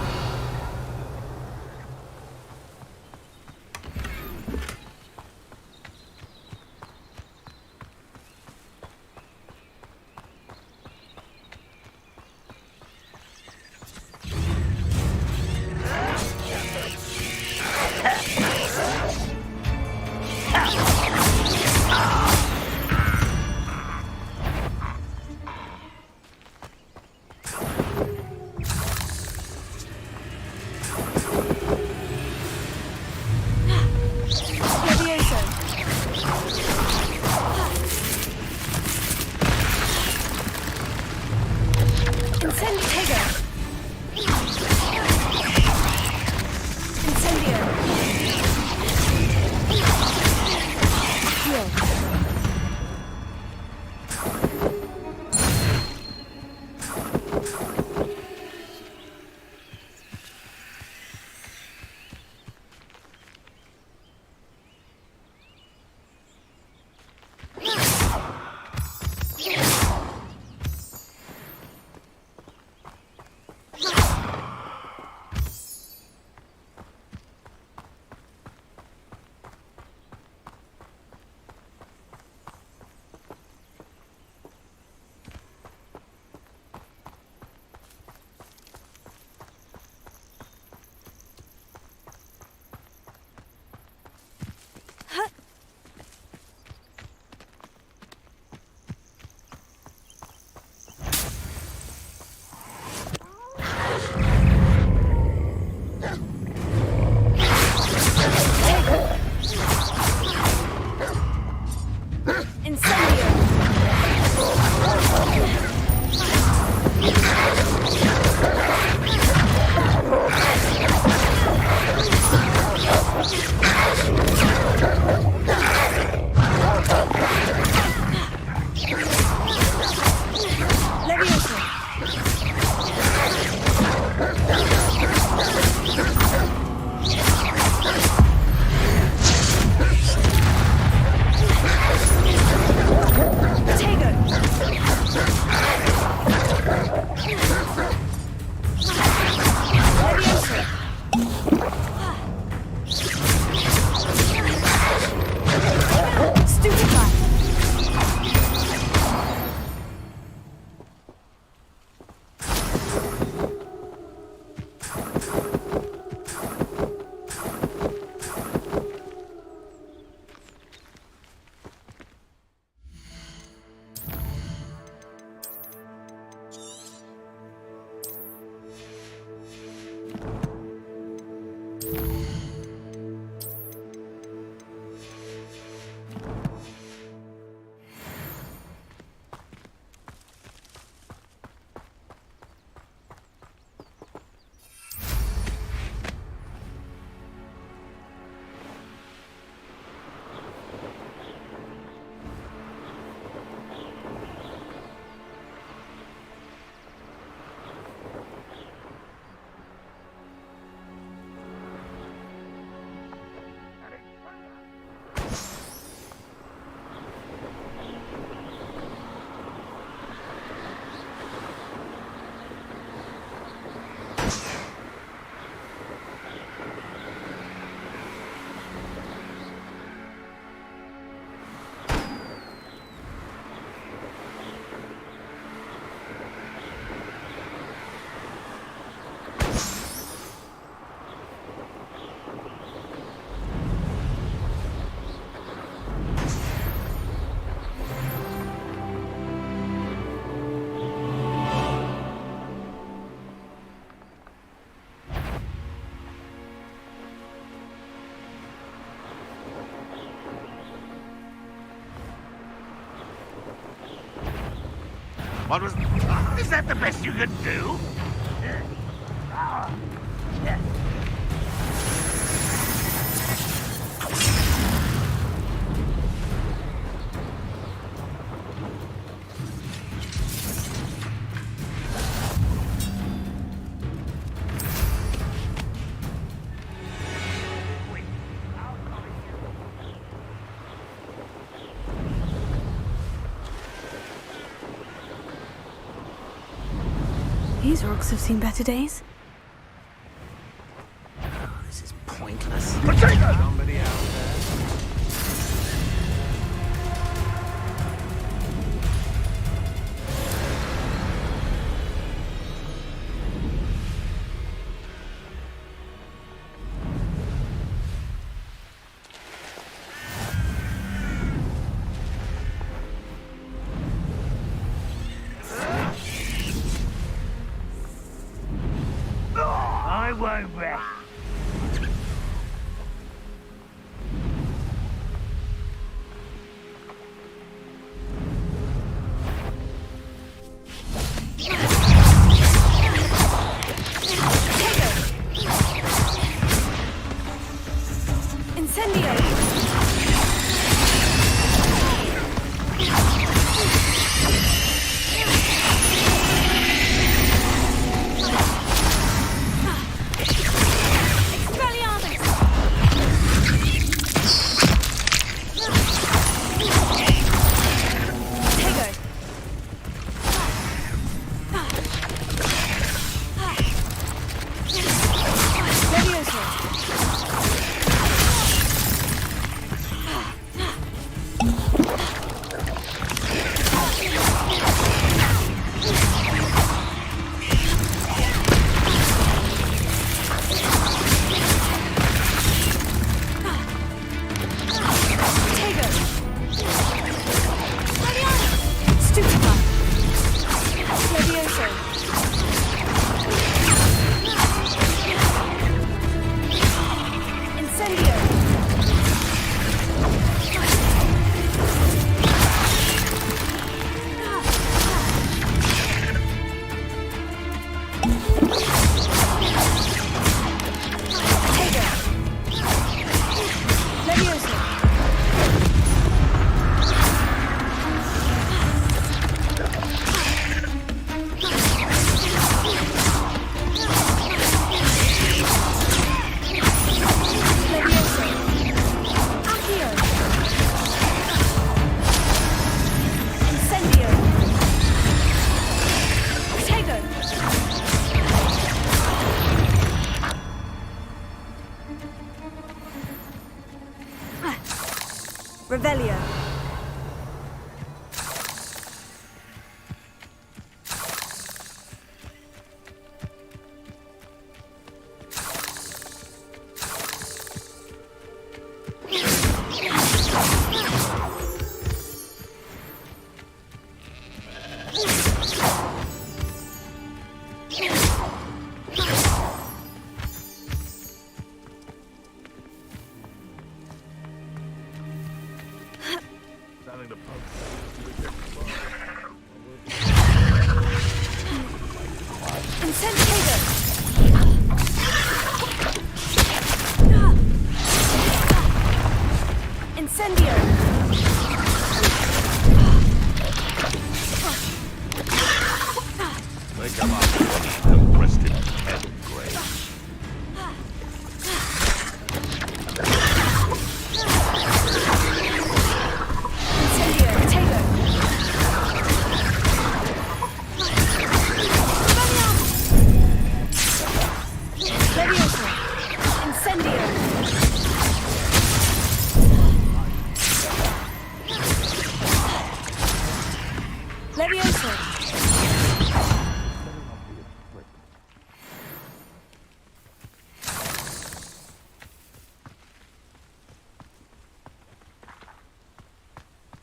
What was... Is that the best you could do? These rocks have seen better days. This is pointless. Somebody out there. I won't rest. Revelio.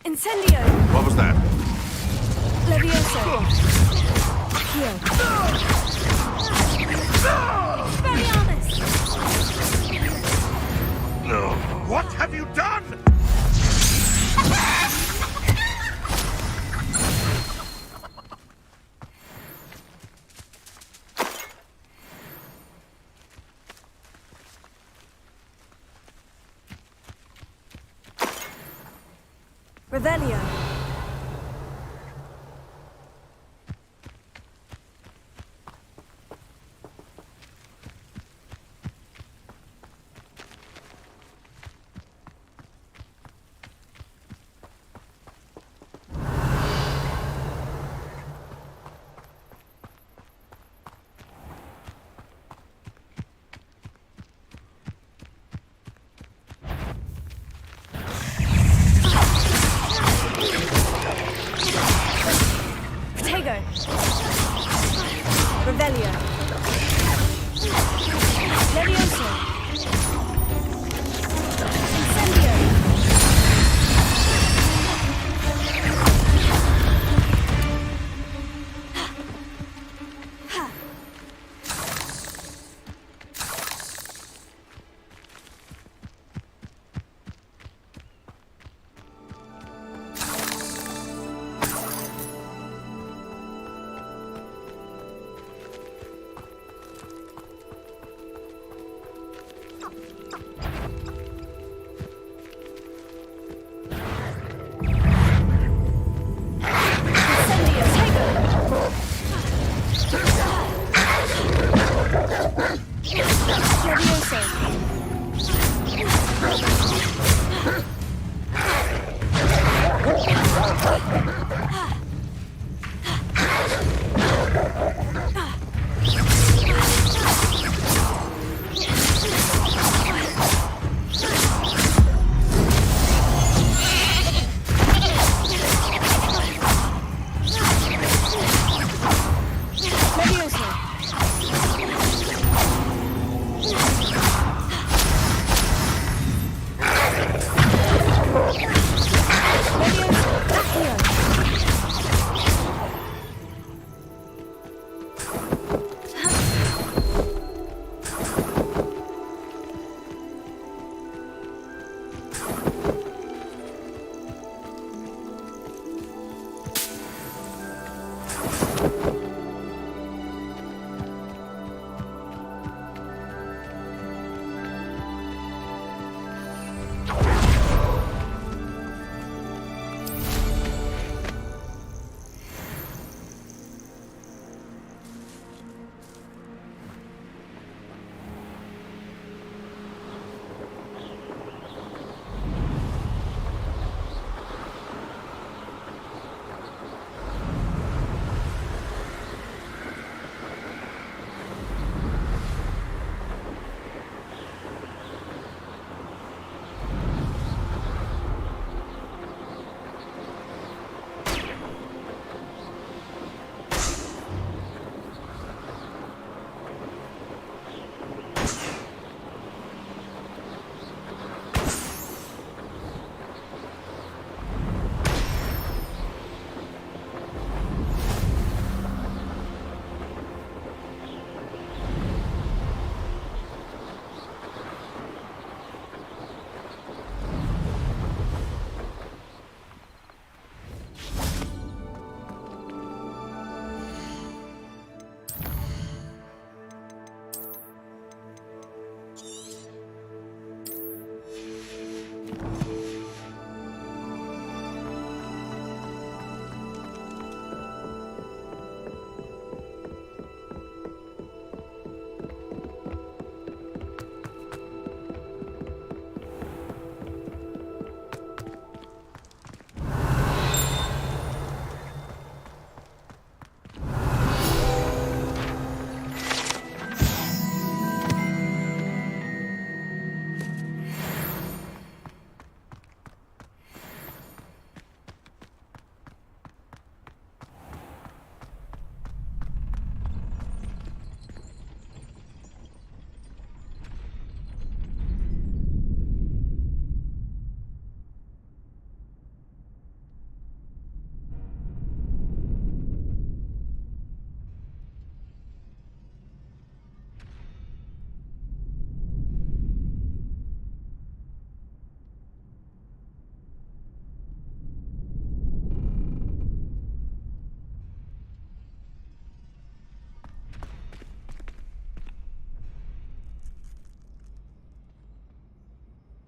Incendio! What was that? Levioso! Accio! Expelliarmus! No. What have you done? Revelio. Revelio. Levioso. Incendio.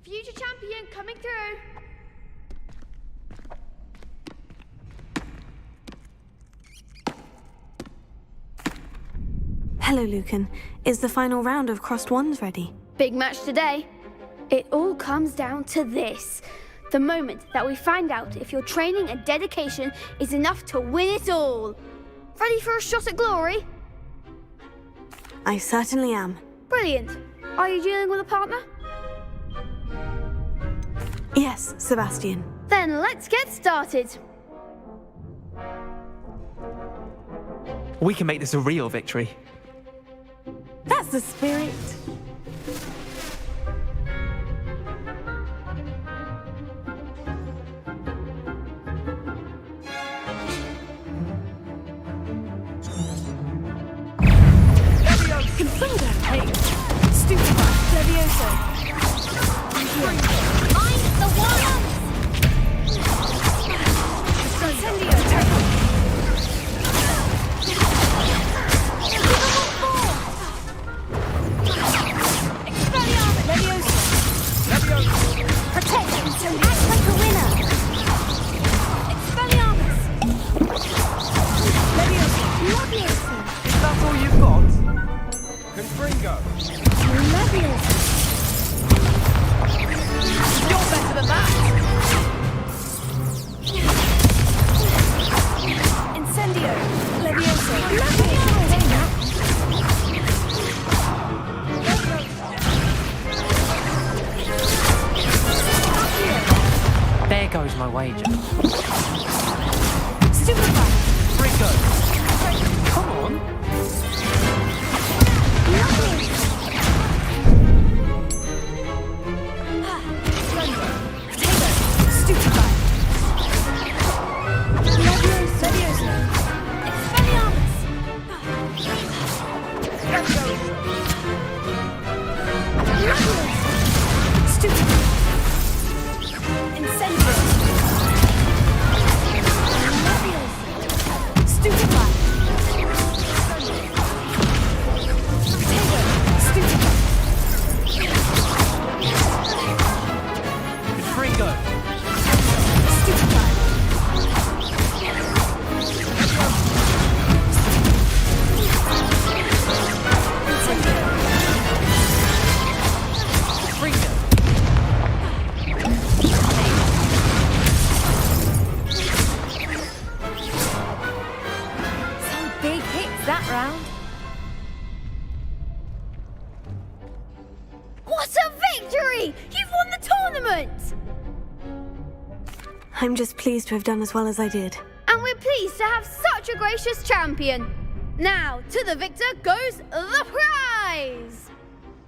Future champion coming through. Hello, Lucan. Is the final round of Crossed Wands ready? Big match today. It all comes down to this. The moment that we find out if your training and dedication is enough to win it all. Ready for a shot at glory? I certainly am. Brilliant. Are you dealing with a partner? Yes, Sebastian. Then let's get started. We can make this a real victory. That's the spirit. Consider. Hey. Stupefy. Levioso. Mind the wands! Incendio. Expelliarmus. Levioso. Protect Incendio. Act like a winner. Expelliarmus. Levioso. Levioso. Is that all you've got? Confringo. Levioso. You're better than that. Incendio. Levioso. There goes my wager. Stupefy. Ringo! Come on! Stupefy. Levioso. Expelliarmus. Stupefy. Incendio. Stupefy. Stupefy. Ringo! Stupefy. Ringo! Some big hits that round. What a victory! You've won the tournament! I'm just pleased to have done as well as I did. And we're pleased to have such a gracious champion. Now, to the victor goes the prize!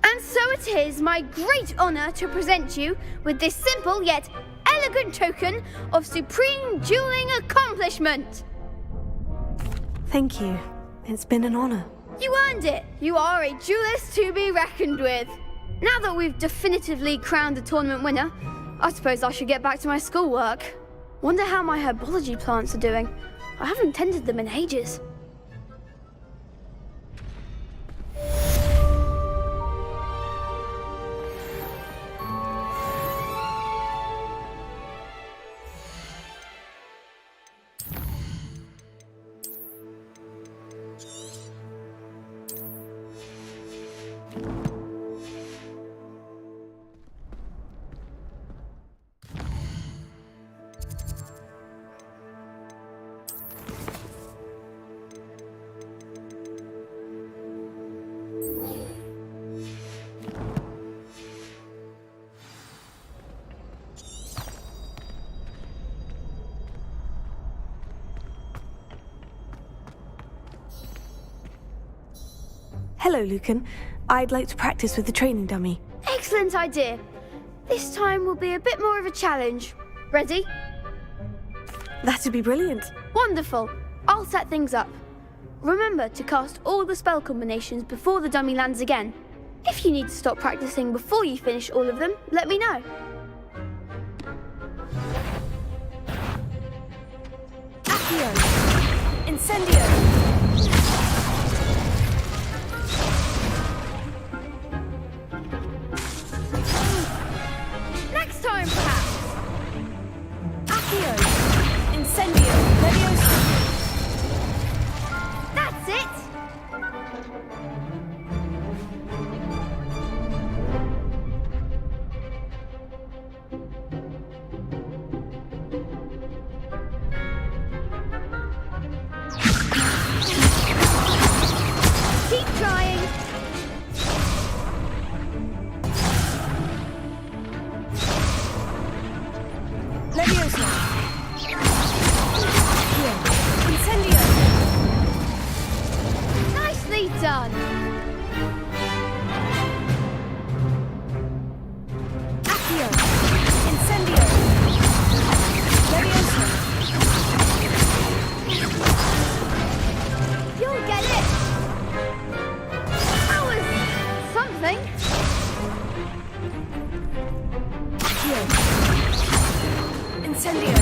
And so it is my great honour to present you with this simple yet elegant token of supreme dueling accomplishment. Thank you. It's been an honor. You earned it. You are a duelist to be reckoned with. Now that we've definitively crowned the tournament winner, I suppose I should get back to my schoolwork. Wonder how my herbology plants are doing. I haven't tended them in ages. Hello, Lucan. I'd like to practice with the training dummy. Excellent idea. This time will be a bit more of a challenge. Ready? That'd be brilliant. Wonderful. I'll set things up. Remember to cast all the spell combinations before the dummy lands again. If you need to stop practicing before you finish all of them, let me know. Accio. Incendio. Next time, perhaps. Accio. Incendio. Levioso. That's it. Leviosa! Here. Incendio! Nicely done! Accio! Incendio! Leviosa! You'll get it! That was something. Accio! Incendio!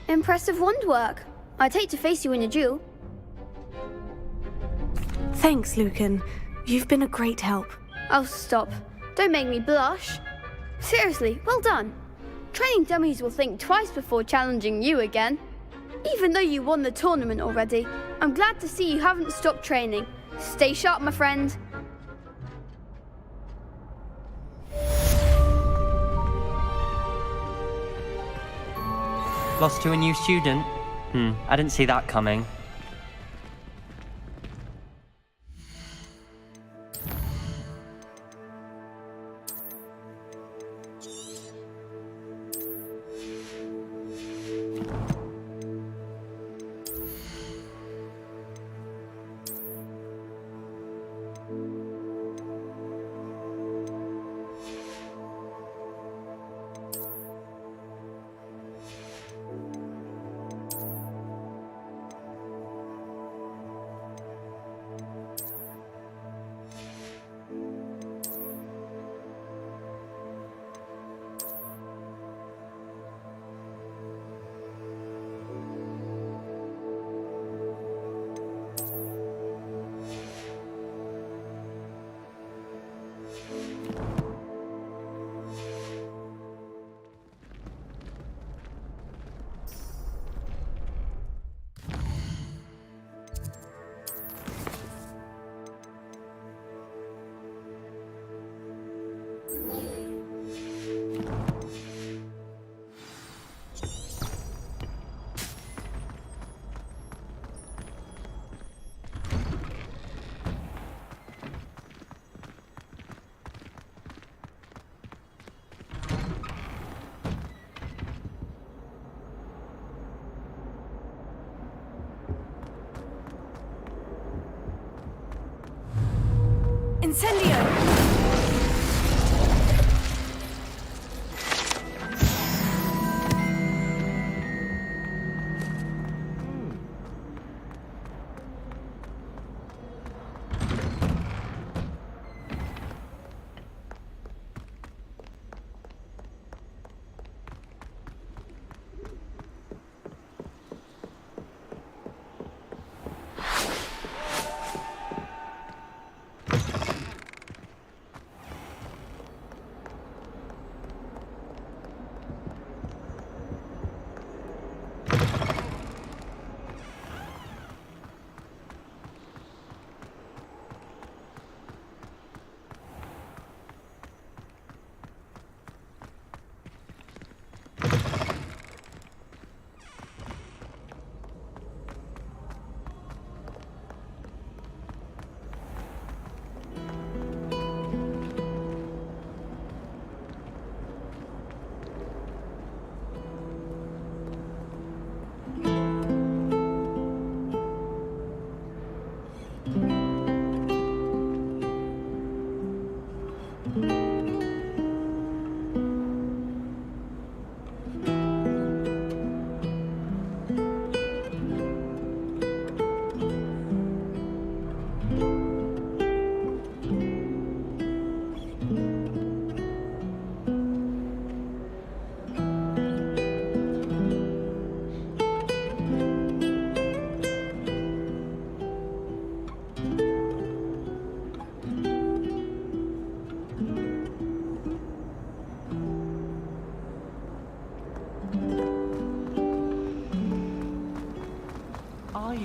Impressive wand work. I'd hate to face you in a duel. Thanks, Lucan. You've been a great help. Oh, stop. Don't make me blush. Seriously, well done. Training dummies will think twice before challenging you again. Even though you won the tournament already, I'm glad to see you haven't stopped training. Stay sharp, my friend. Lost to a new student? I didn't see that coming.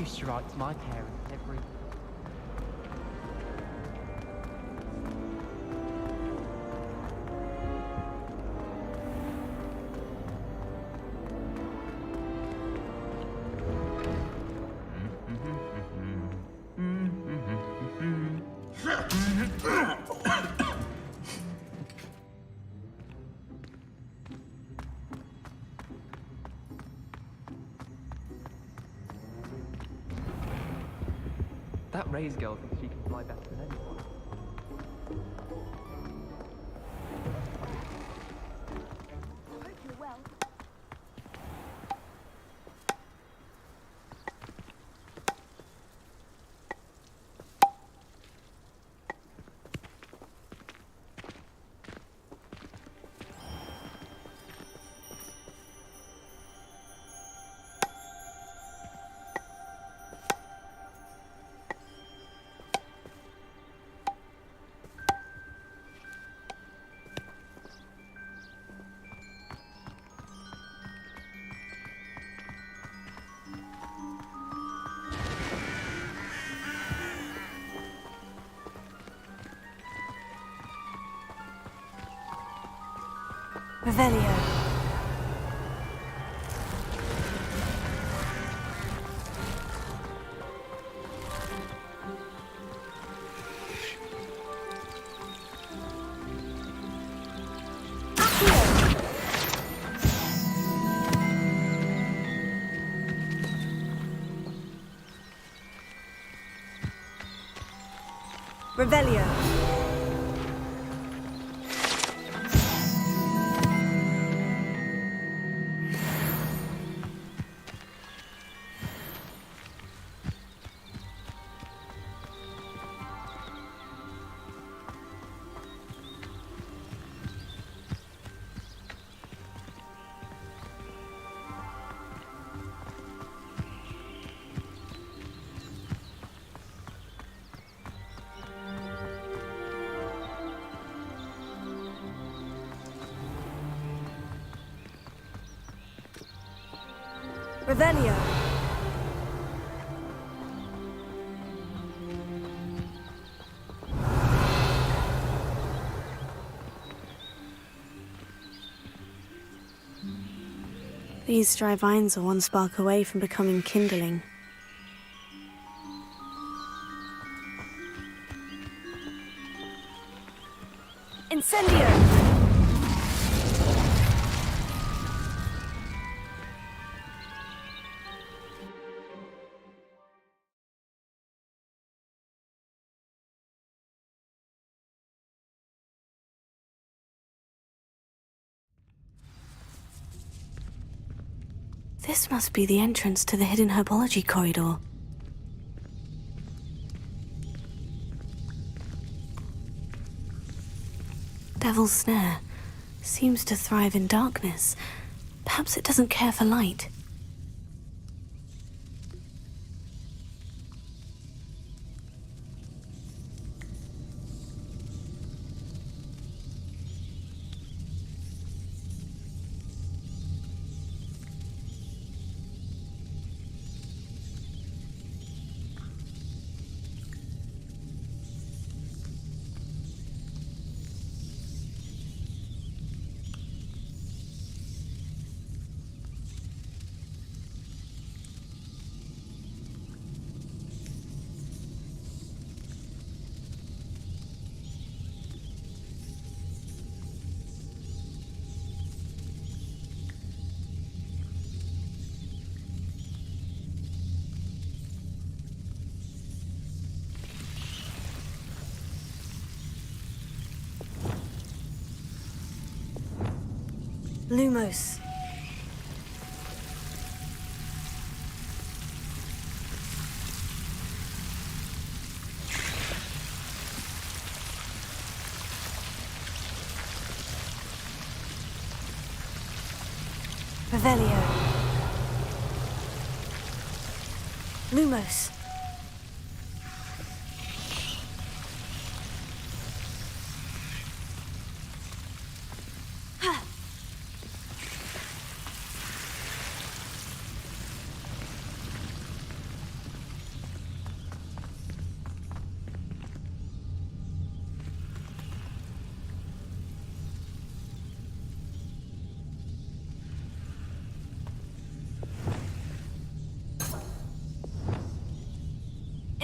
used to write to my parents every... That Ray's girl thinks she can fly better than anyone. I hope you're well. Revelio. Revelio. Revelio. These dry vines are one spark away from becoming kindling. Incendio! This must be the entrance to the hidden herbology corridor. Devil's Snare seems to thrive in darkness. Perhaps it doesn't care for light. Lumos. Revelio. Lumos.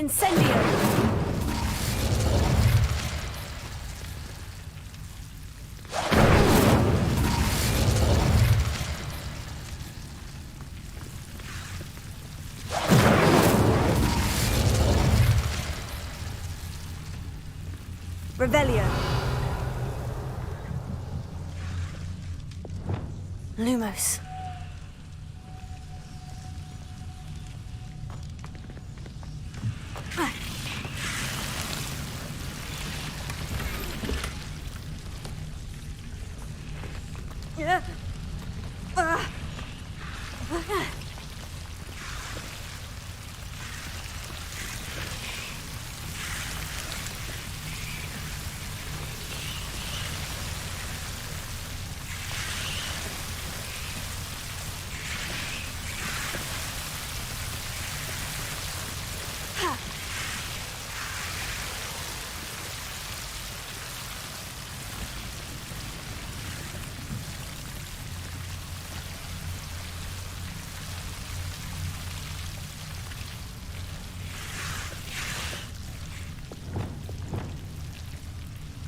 Incendio! Revelio. Lumos.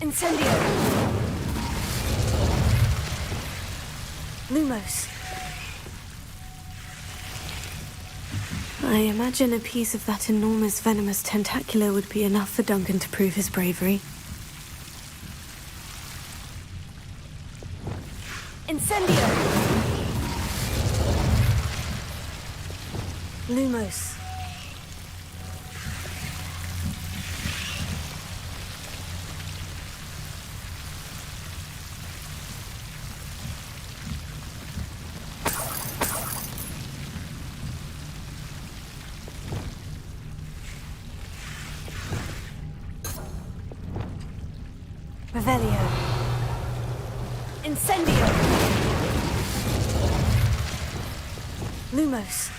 Incendio! Lumos. I imagine a piece of that enormous venomous tentacula would be enough for Duncan to prove his bravery. Incendio! Lumos. Revelio. Incendio. Lumos.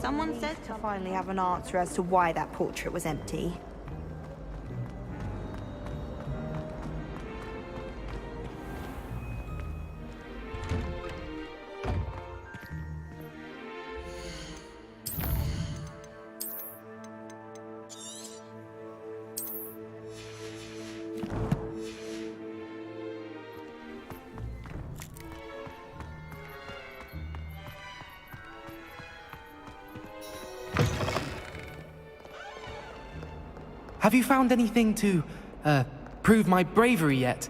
Someone said to finally have an answer as to why that portrait was empty. Have you found anything to, prove my bravery yet?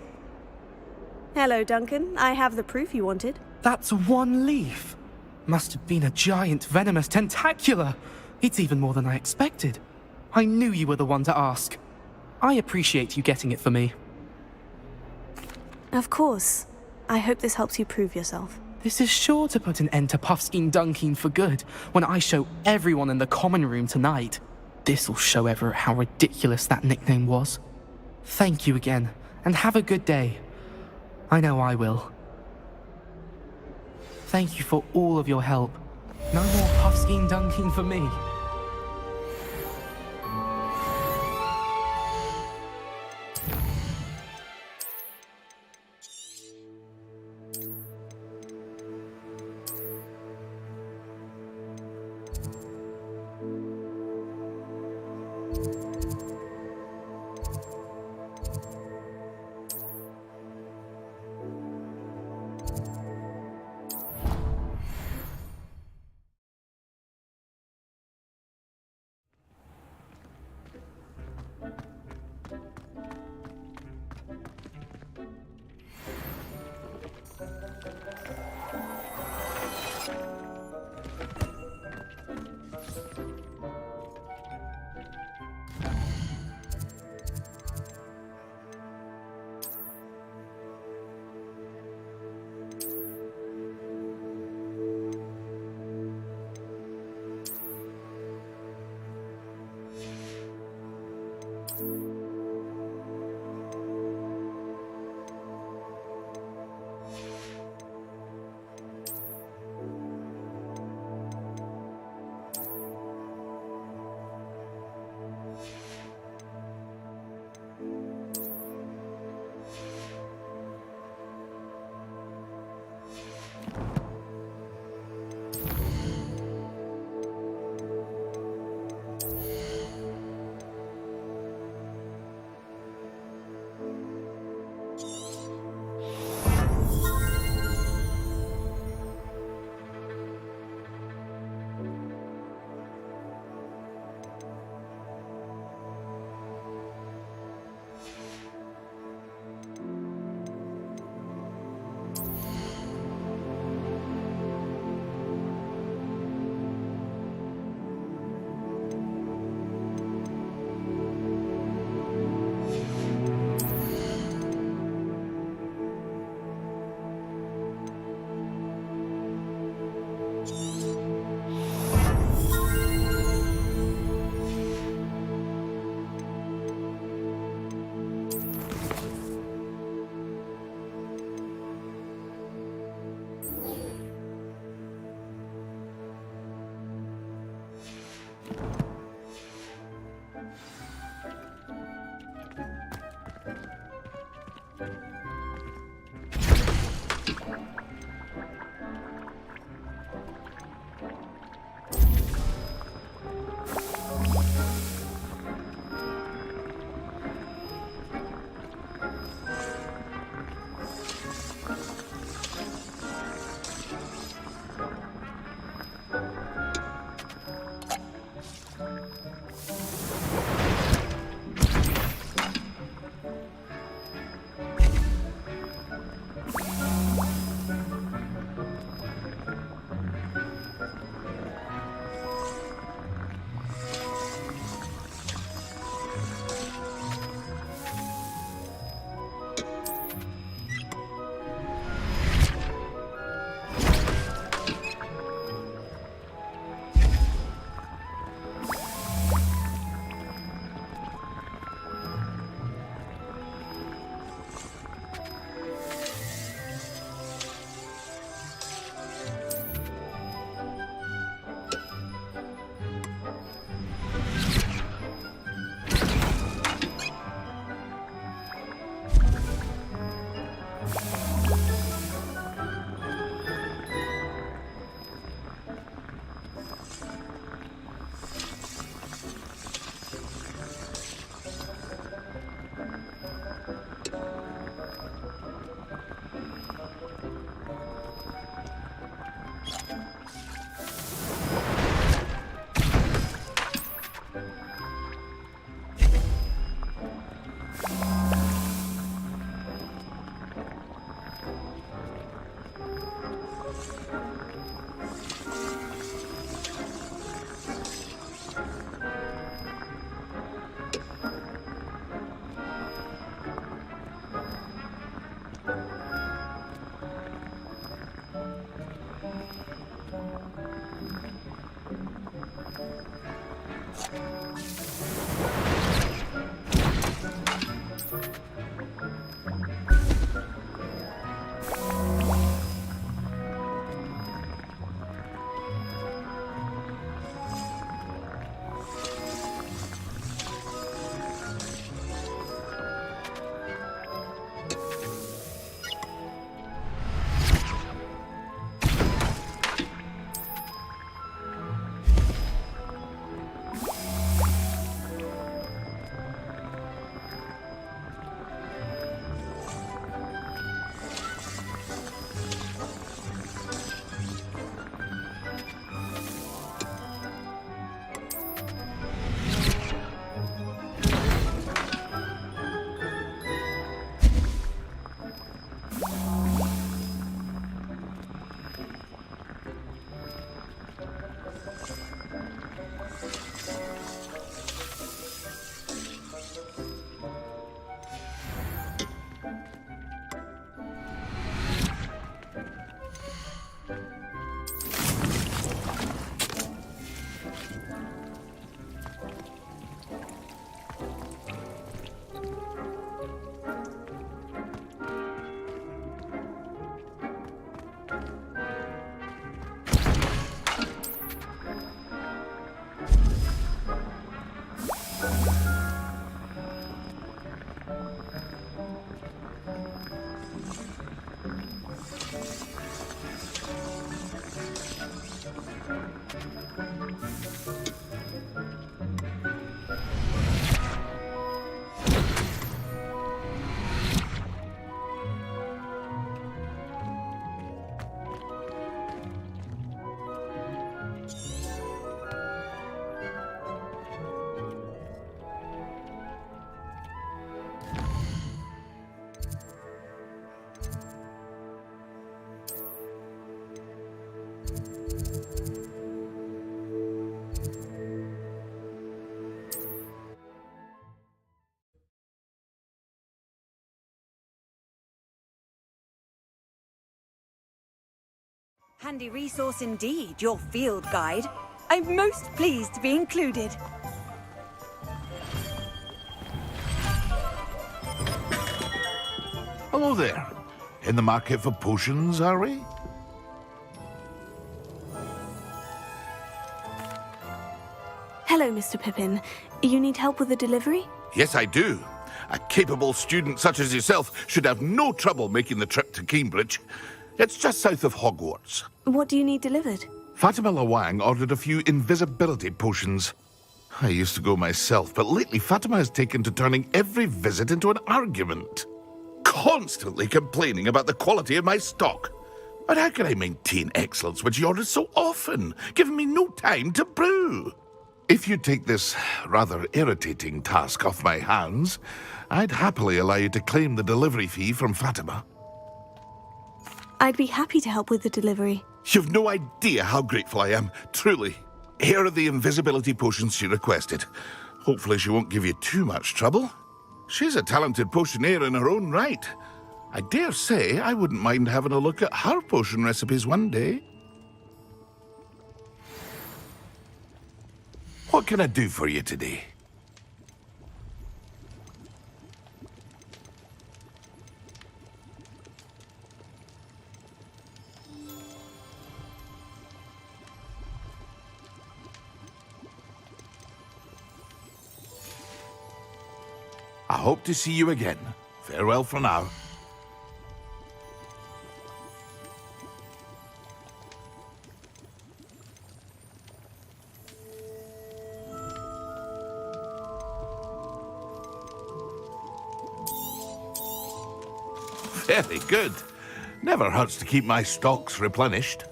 Hello, Duncan. I have the proof you wanted. That's one leaf. Must have been a giant venomous tentacula. It's even more than I expected. I knew you were the one to ask. I appreciate you getting it for me. Of course. I hope this helps you prove yourself. This is sure to put an end to Puffskein Dunkeen for good when I show everyone in the common room tonight. This'll show Everett how ridiculous that nickname was. Thank you again, and have a good day. I know I will. Thank you for all of your help. No more Puffskein Dunkeen for me. Handy resource indeed, your field guide. I'm most pleased to be included. Hello there. In the market for potions, are we? Hello, Mr. Pippin. You need help with the delivery? Yes, I do. A capable student such as yourself should have no trouble making the trip to Keenbridge. It's just south of Hogwarts. What do you need delivered? Fatima Lawang ordered a few invisibility potions. I used to go myself, but lately Fatima has taken to turning every visit into an argument. Constantly complaining about the quality of my stock. But how can I maintain excellence when she orders so often, giving me no time to brew? If you take this rather irritating task off my hands, I'd happily allow you to claim the delivery fee from Fatima. I'd be happy to help with the delivery. You've no idea how grateful I am, truly. Here are the invisibility potions she requested. Hopefully she won't give you too much trouble. She's a talented potioneer in her own right. I dare say I wouldn't mind having a look at her potion recipes one day. What can I do for you today? I hope to see you again. Farewell for now. Very good. Never hurts to keep my stocks replenished.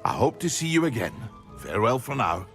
I hope to see you again. Farewell for now.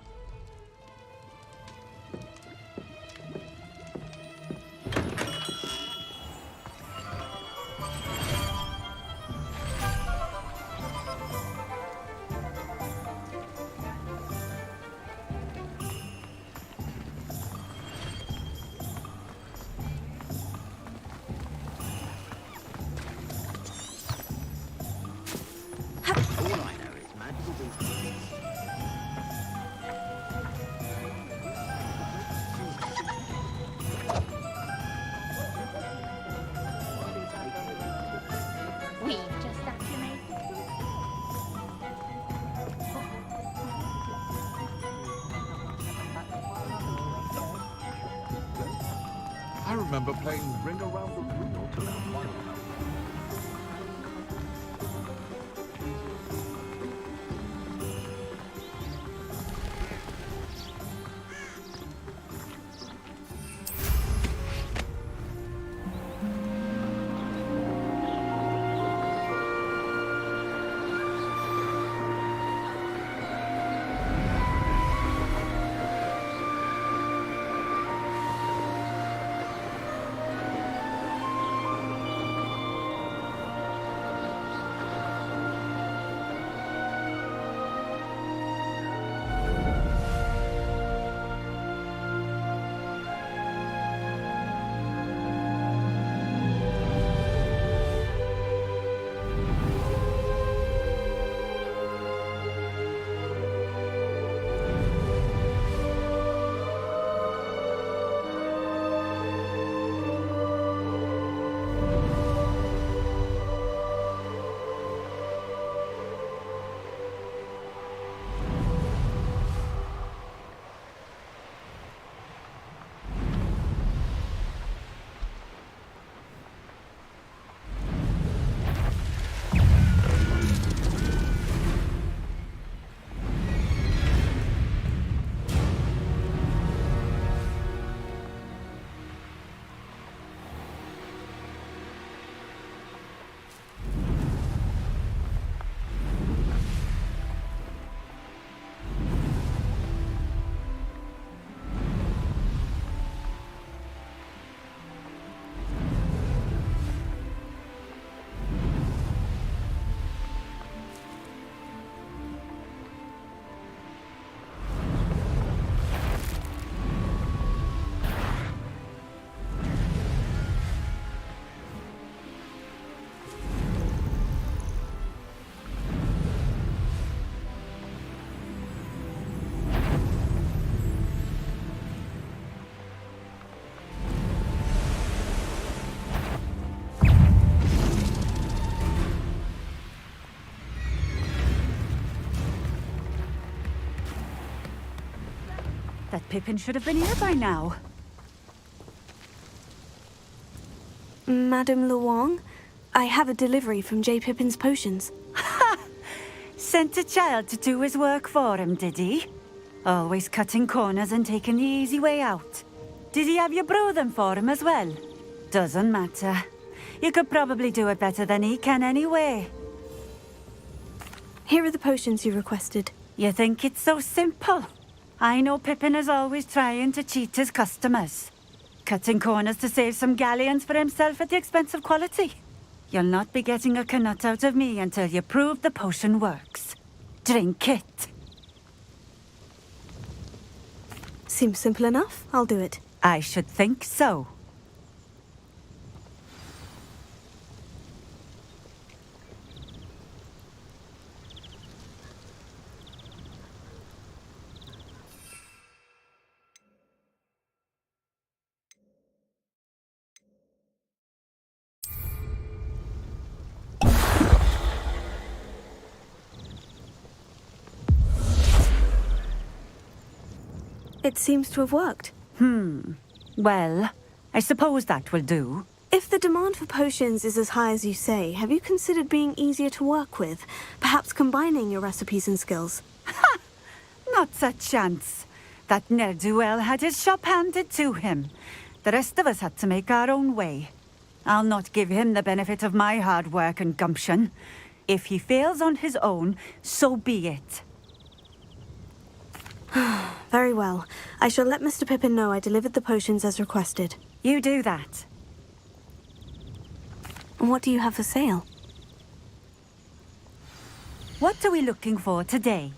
remember playing Ring Around the Wheel till our final hour. That Pippin should have been here by now. Madame Luong, I have a delivery from J. Pippin's potions. Ha! Sent a child to do his work for him, did he? Always cutting corners and taking the easy way out. Did he have you brew them for him as well? Doesn't matter. You could probably do it better than he can anyway. Here are the potions you requested. You think it's so simple? I know Pippin is always trying to cheat his customers. Cutting corners to save some galleons for himself at the expense of quality. You'll not be getting a canut out of me until you prove the potion works. Drink it. Seems simple enough. I'll do it. I should think so. It seems to have worked. Well, I suppose that will do. If the demand for potions is as high as you say, have you considered being easier to work with? Perhaps combining your recipes and skills? Ha! Not a chance. That ne'er-do-well had his shop handed to him. The rest of us had to make our own way. I'll not give him the benefit of my hard work and gumption. If he fails on his own, so be it. Very well. I shall let Mr. Pippin know I delivered the potions as requested. You do that. And what do you have for sale? What are we looking for today?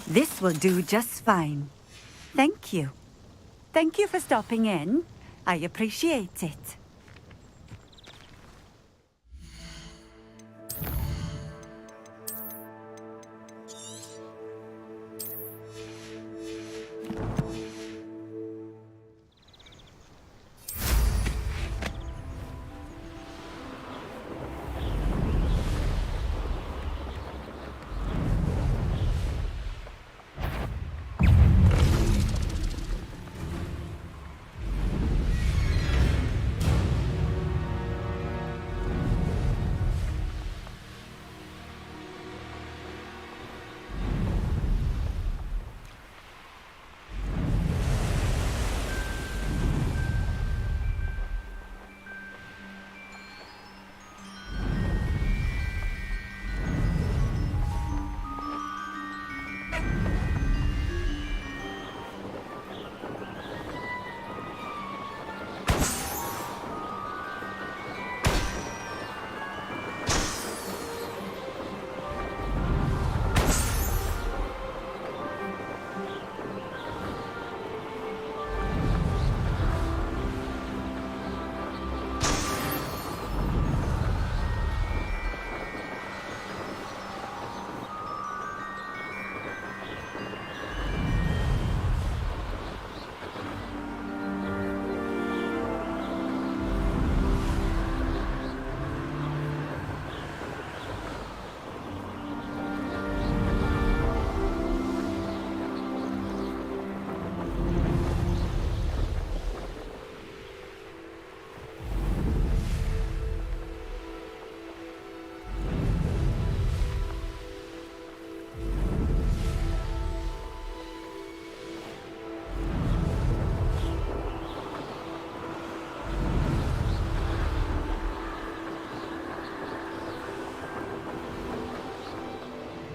This will do just fine. Thank you. Thank you for stopping in. I appreciate it.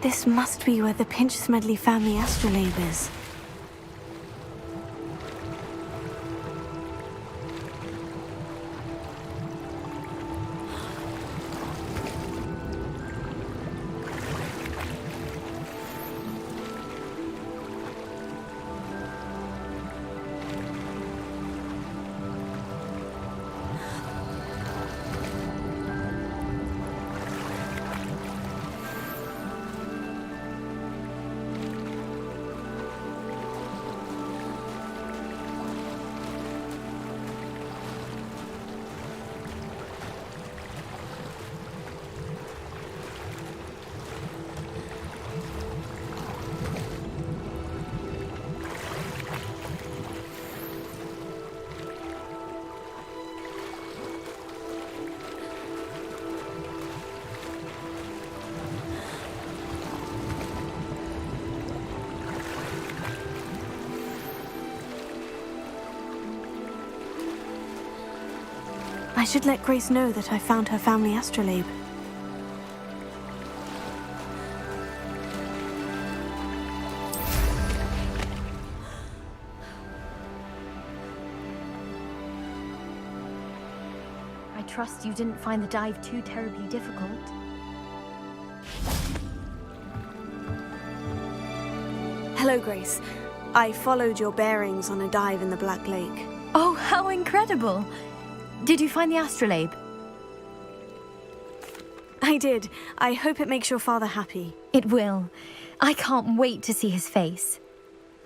This must be where the Pinch-Smedley family astrolabe is. I should let Grace know that I found her family astrolabe. I trust you didn't find the dive too terribly difficult. Hello, Grace. I followed your bearings on a dive in the Black Lake. Oh, how incredible! Did you find the astrolabe? I did. I hope it makes your father happy. It will. I can't wait to see his face.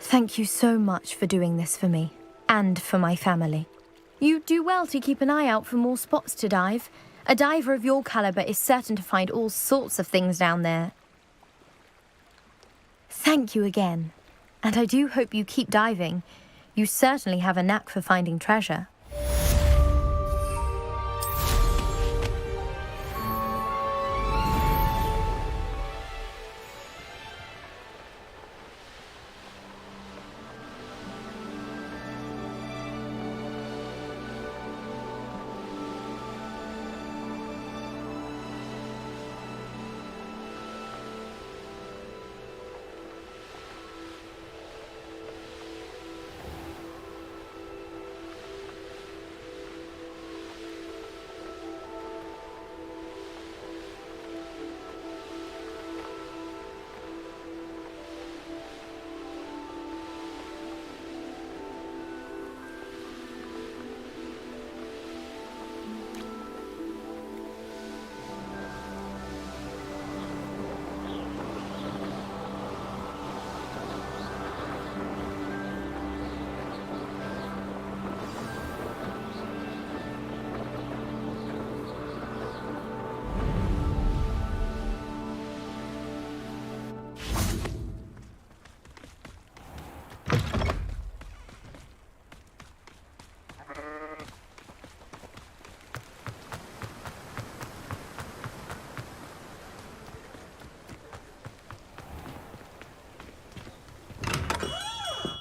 Thank you so much for doing this for me, and for my family. You do well to keep an eye out for more spots to dive. A diver of your caliber is certain to find all sorts of things down there. Thank you again. And I do hope you keep diving. You certainly have a knack for finding treasure.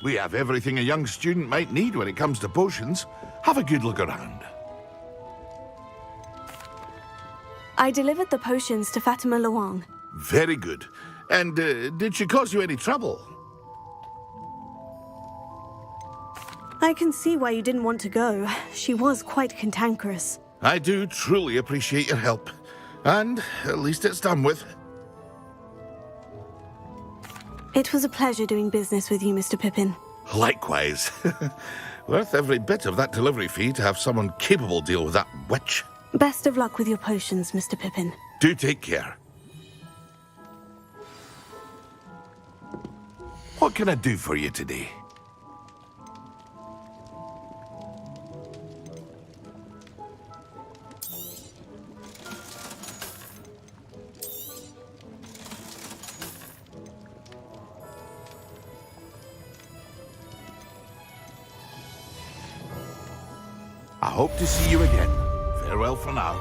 We have everything a young student might need when it comes to potions. Have a good look around. I delivered the potions to Fatima Luang. Very good. And did she cause you any trouble? I can see why you didn't want to go. She was quite cantankerous. I do truly appreciate your help. And at least it's done with. It was a pleasure doing business with you, Mr. Pippin. Likewise. Worth every bit of that delivery fee to have someone capable deal with that witch. Best of luck with your potions, Mr. Pippin. Do take care. What can I do for you today? I hope to see you again. Farewell for now.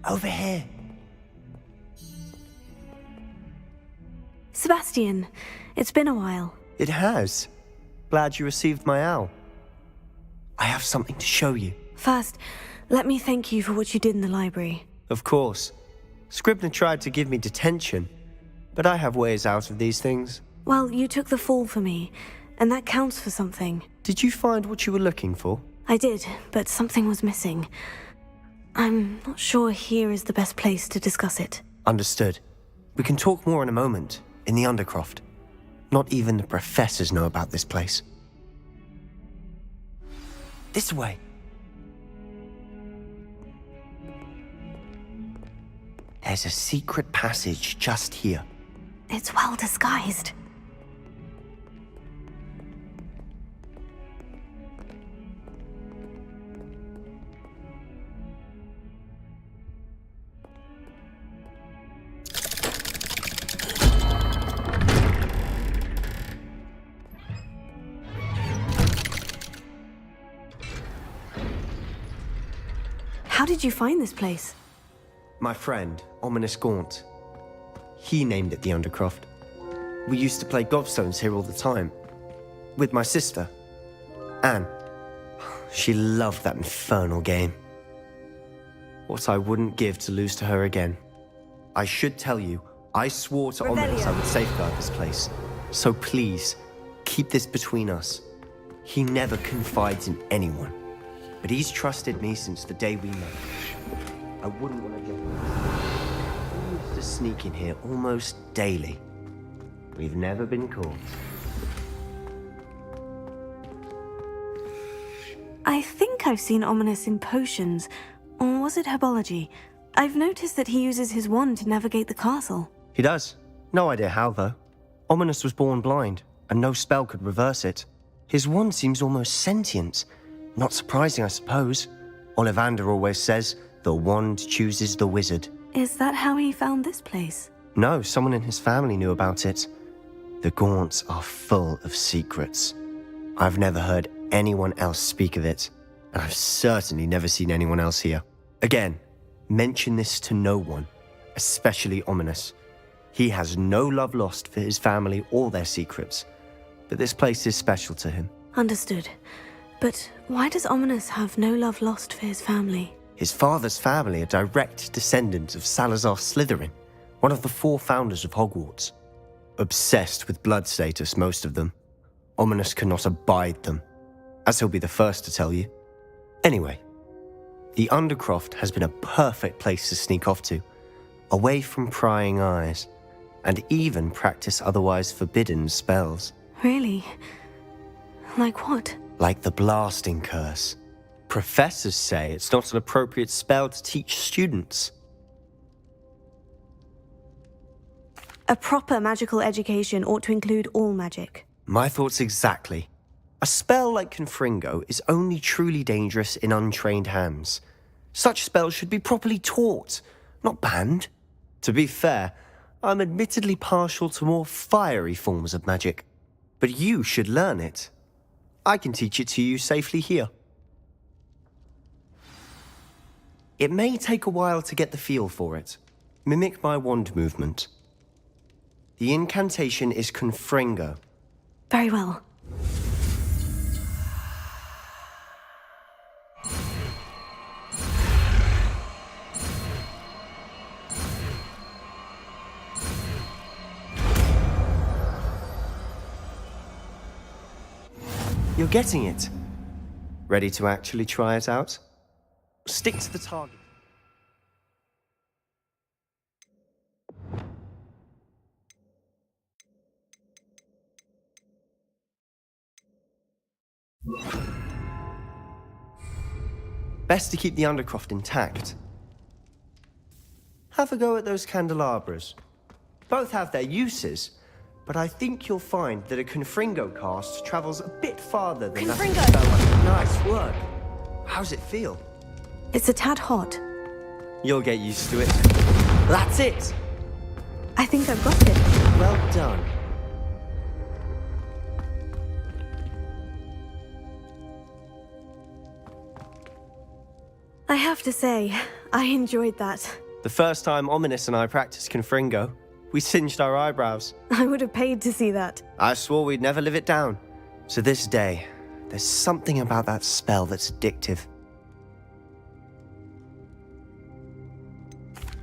Over here. Sebastian, it's been a while. It has. Glad you received my owl. I have something to show you. First, let me thank you for what you did in the library. Of course. Scribner tried to give me detention, but I have ways out of these things. Well, you took the fall for me, and that counts for something. Did you find what you were looking for? I did, but something was missing. I'm not sure here is the best place to discuss it. Understood. We can talk more in a moment, in the Undercroft. Not even the professors know about this place. This way. There's a secret passage just here. It's well disguised. How did you find this place? My friend, Ominous Gaunt. He named it the Undercroft. We used to play gobstones here all the time. With my sister, Anne. She loved that infernal game. What I wouldn't give to lose to her again. I should tell you, I swore to Ominous I would safeguard this place. So please, keep this between us. He never confides in anyone. But he's trusted me since the day we met. I wouldn't want to jeopardize. We used to sneak in here almost daily. We've never been caught. I think I've seen Ominous in potions, or was it herbology? I've noticed that he uses his wand to navigate the castle. He does. No idea how, though. Ominous was born blind, and no spell could reverse it. His wand seems almost sentient. Not surprising, I suppose. Ollivander always says, the wand chooses the wizard. Is that how he found this place? No, someone in his family knew about it. The Gaunts are full of secrets. I've never heard anyone else speak of it, and I've certainly never seen anyone else here. Again, mention this to no one, especially Ominous. He has no love lost for his family or their secrets, but this place is special to him. Understood. But why does Ominous have no love lost for his family? His father's family are direct descendants of Salazar Slytherin, one of the 4 founders of Hogwarts. Obsessed with blood status, most of them. Ominous cannot abide them, as he'll be the first to tell you. Anyway, the Undercroft has been a perfect place to sneak off to, away from prying eyes, and even practice otherwise forbidden spells. Really? Like what? Like the blasting curse. Professors say it's not an appropriate spell to teach students. A proper magical education ought to include all magic. My thoughts exactly. A spell like Confringo is only truly dangerous in untrained hands. Such spells should be properly taught, not banned. To be fair, I'm admittedly partial to more fiery forms of magic. But you should learn it. I can teach it to you safely here. It may take a while to get the feel for it. Mimic my wand movement. The incantation is Confringo. Very well. You're getting it. Ready to actually try it out? Stick to the target. Best to keep the Undercroft intact. Have a go at those candelabras. Both have their uses, but I think you'll find that a Confringo cast travels a bit farther than Confringo! that spell. Nice work. How's it feel? It's a tad hot. You'll get used to it. That's it! I think I've got it. Well done. I have to say, I enjoyed that. The first time Ominous and I practiced Confringo, we singed our eyebrows. I would have paid to see that. I swore we'd never live it down. So this day, there's something about that spell that's addictive.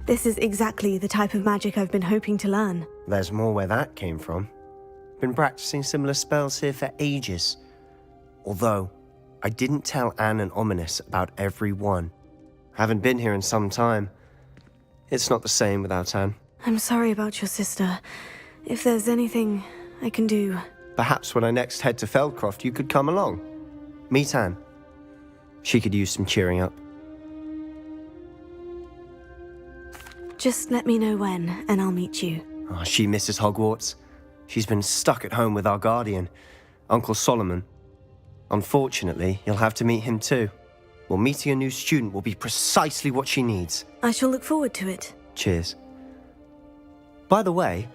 This is exactly the type of magic I've been hoping to learn. There's more where that came from. Been practicing similar spells here for ages. Although, I didn't tell Anne and Ominous about every one. Haven't been here in some time. It's not the same without Anne. I'm sorry about your sister. If there's anything I can do... Perhaps when I next head to Feldcroft, you could come along. Meet Anne. She could use some cheering up. Just let me know when, and I'll meet you. Oh, she misses Hogwarts. She's been stuck at home with our guardian, Uncle Solomon. Unfortunately, you'll have to meet him too. Well, meeting a new student will be precisely what she needs. I shall look forward to it. Cheers. By the way,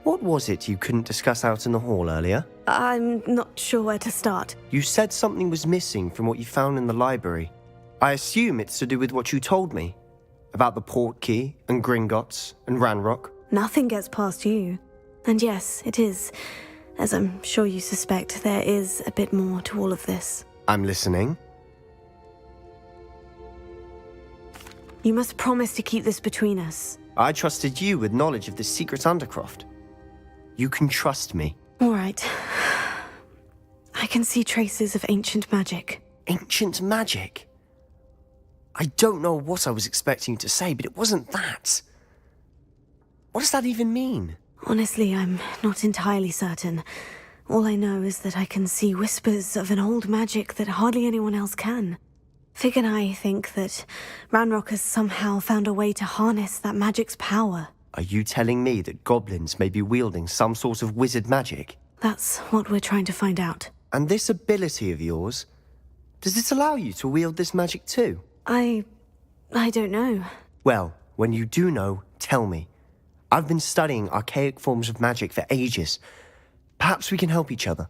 what was it you couldn't discuss out in the hall earlier? I'm not sure where to start. You said something was missing from what you found in the library. I assume it's to do with what you told me. About the Portkey, and Gringotts, and Ranrock. Nothing gets past you. And yes, it is. As I'm sure you suspect, there is a bit more to all of this. I'm listening. You must promise to keep this between us. I trusted you with knowledge of the secret Undercroft. You can trust me. All right. I can see traces of ancient magic. Ancient magic? I don't know what I was expecting you to say, but it wasn't that. What does that even mean? Honestly, I'm not entirely certain. All I know is that I can see whispers of an old magic that hardly anyone else can. Fig and I think that Ranrock has somehow found a way to harness that magic's power. Are you telling me that goblins may be wielding some sort of wizard magic? That's what we're trying to find out. And this ability of yours, does it allow you to wield this magic too? I don't know. Well, when you do know, tell me. I've been studying archaic forms of magic for ages. Perhaps we can help each other.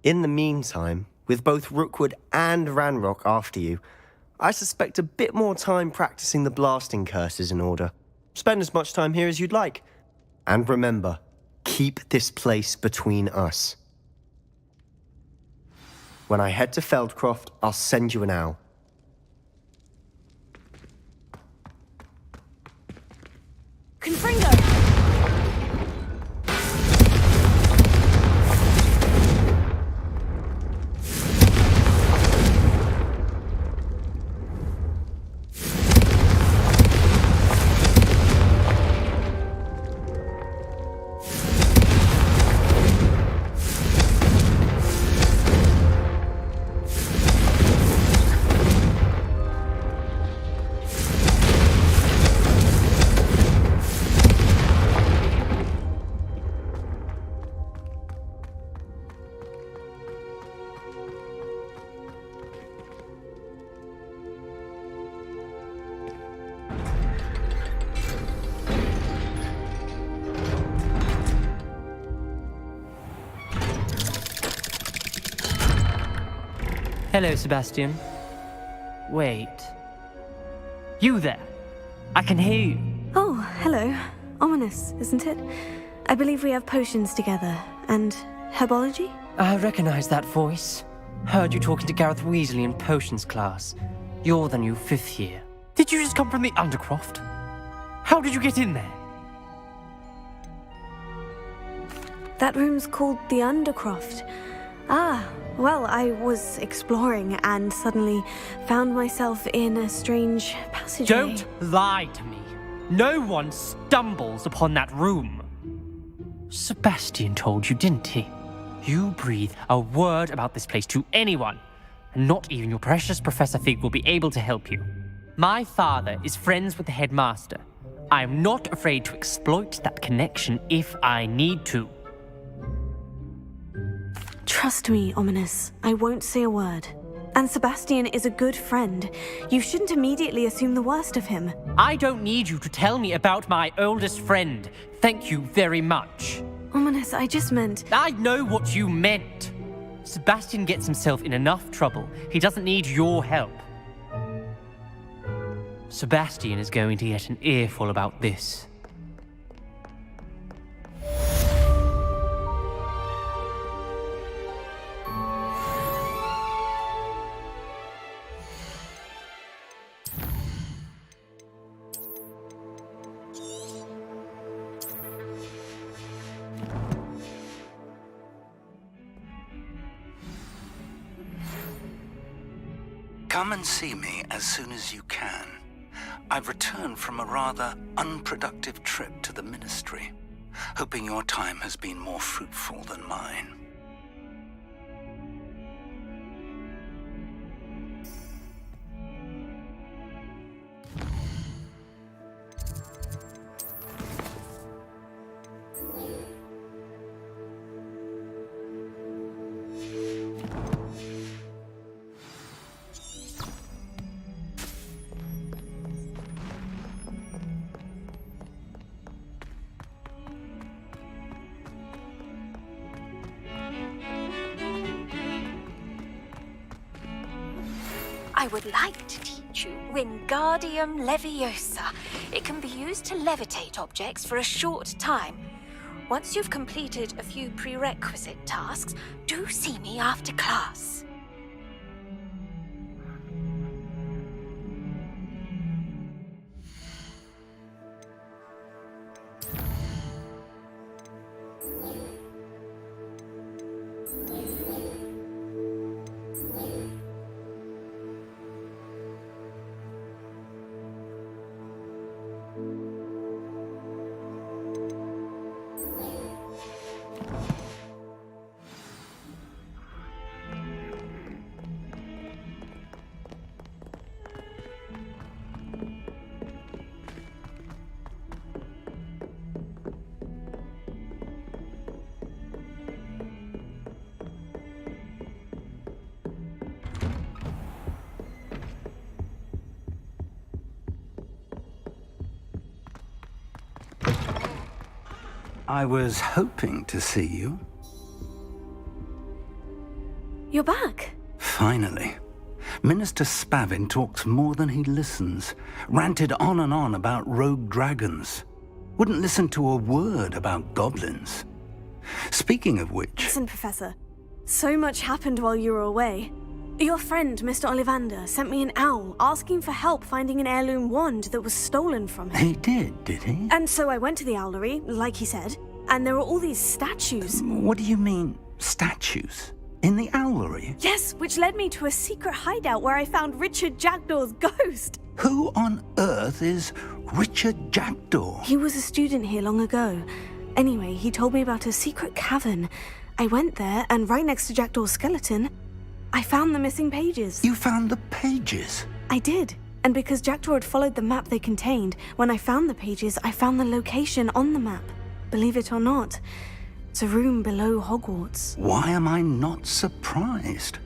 In the meantime, with both Rookwood and Ranrock after you, I suspect a bit more time practicing the blasting curse is in order. Spend as much time here as you'd like. And remember, keep this place between us. When I head to Feldcroft, I'll send you an owl. Confringo! Hello, Sebastian. Wait. You there? I can hear you. Oh, hello. Ominous, isn't it? I believe we have potions together. And herbology? I recognize that voice. Heard you talking to Gareth Weasley in potions class. You're the new 5th year. Did you just come from the Undercroft? How did you get in there? That room's called the Undercroft. Ah, well, I was exploring and suddenly found myself in a strange passageway. Don't lie to me. No one stumbles upon that room. Sebastian told you, didn't he? You breathe a word about this place to anyone, and not even your precious Professor Fig will be able to help you. My father is friends with the headmaster. I am not afraid to exploit that connection if I need to. Trust me, Ominous. I won't say a word. And Sebastian is a good friend. You shouldn't immediately assume the worst of him. I don't need you to tell me about my oldest friend. Thank you very much. Ominous, I just meant... I know what you meant. Sebastian gets himself in enough trouble. He doesn't need your help. Sebastian is going to get an earful about this. Come and see me as soon as you can. I've returned from a rather unproductive trip to the Ministry, hoping your time has been more fruitful than mine. I would like to teach you Wingardium Leviosa. It can be used to levitate objects for a short time. Once you've completed a few prerequisite tasks, do see me after class. I was hoping to see you. You're back. Finally. Minister Spavin talks more than he listens. Ranted on and on about rogue dragons. Wouldn't listen to a word about goblins. Speaking of which... Listen, Professor. So much happened while you were away. Your friend, Mr. Ollivander, sent me an owl asking for help finding an heirloom wand that was stolen from him. He did he? And so I went to the owlery, like he said, and there were all these statues. What do you mean, statues? In the owlery? Yes, which led me to a secret hideout where I found Richard Jackdaw's ghost. Who on earth is Richard Jackdaw? He was a student here long ago. Anyway, he told me about a secret cavern. I went there, and right next to Jackdaw's skeleton, I found the missing pages. You found the pages? I did. And because Jackdaw had followed the map they contained, when I found the pages, I found the location on the map. Believe it or not, it's a room below Hogwarts. Why am I not surprised?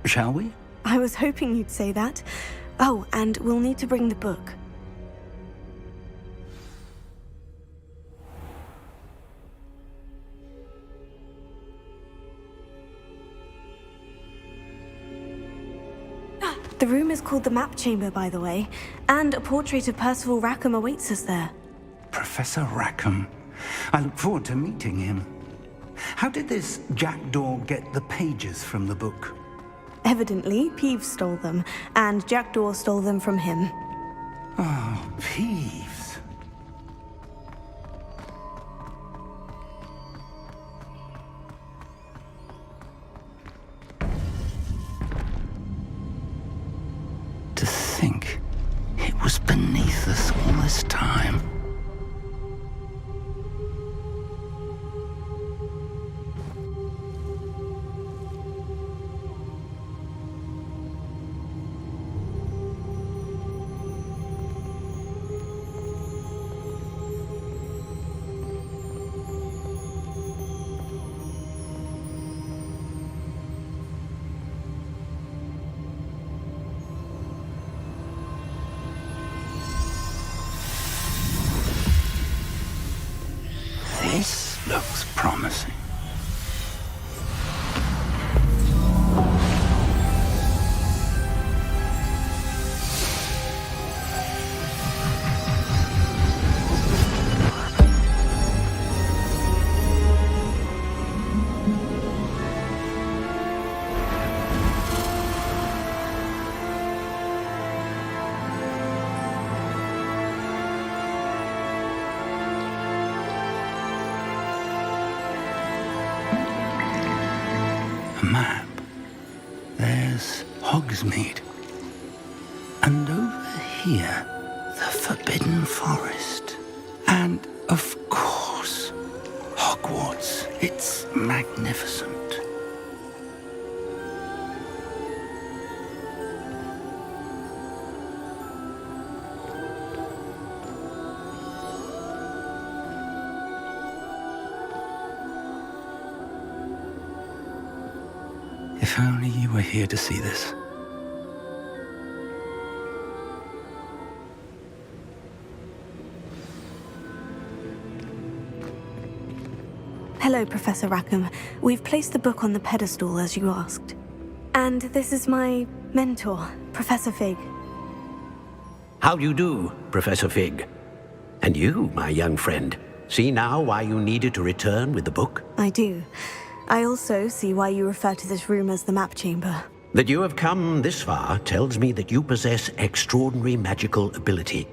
Shall we? I was hoping you'd say that. Oh, and we'll need to bring the book. The room is called the Map Chamber, by the way, and a portrait of Percival Rackham awaits us there. Professor Rackham. I look forward to meeting him. How did this jackdaw get the pages from the book? Evidently, Peeves stole them, and Jackdaw stole them from him. Oh, Peeves. To think it was beneath us all this time. This looks promising. Map. There's Hogsmeade. And over here, the Forbidden Forest. And, of course, Hogwarts. It's magnificent. If only you were here to see this. Hello, Professor Rackham. We've placed the book on the pedestal as you asked. And this is my mentor, Professor Fig. How do you do, Professor Fig? And you, my young friend, see now why you needed to return with the book? I do. I also see why you refer to this room as the Map Chamber. That you have come this far tells me that you possess extraordinary magical ability,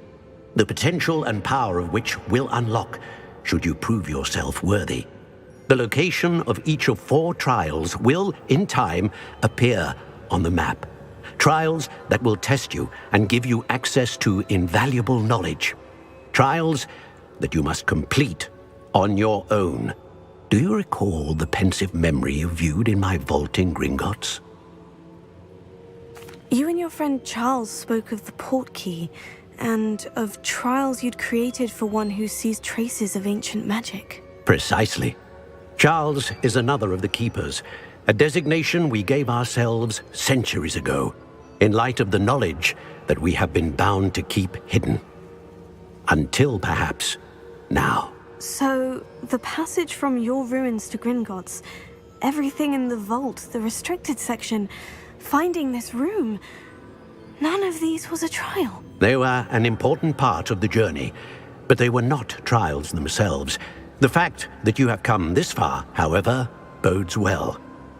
the potential and power of which will unlock should you prove yourself worthy. The location of each of 4 trials will, in time, appear on the map. Trials that will test you and give you access to invaluable knowledge. Trials that you must complete on your own. Do you recall the pensive memory you viewed in my vault in Gringotts? You and your friend Charles spoke of the portkey, and of trials you'd created for one who sees traces of ancient magic. Precisely. Charles is another of the Keepers, a designation we gave ourselves centuries ago, in light of the knowledge that we have been bound to keep hidden. Until, perhaps, now. So, the passage from your ruins to Gringotts, everything in the vault, the restricted section, finding this room, none of these was a trial. They were an important part of the journey, but they were not trials themselves. The fact that you have come this far, however, bodes well.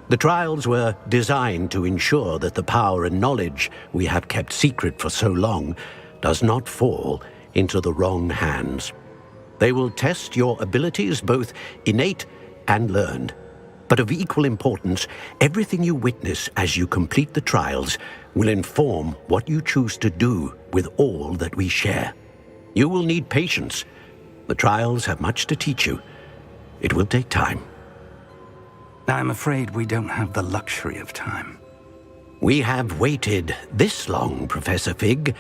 The trials were designed to ensure that the power and knowledge we have kept secret for so long does not fall into the wrong hands. They will test your abilities, both innate and learned. But of equal importance, everything you witness as you complete the trials will inform what you choose to do with all that we share. You will need patience. The trials have much to teach you. It will take time. I'm afraid we don't have the luxury of time. We have waited this long, Professor Fig.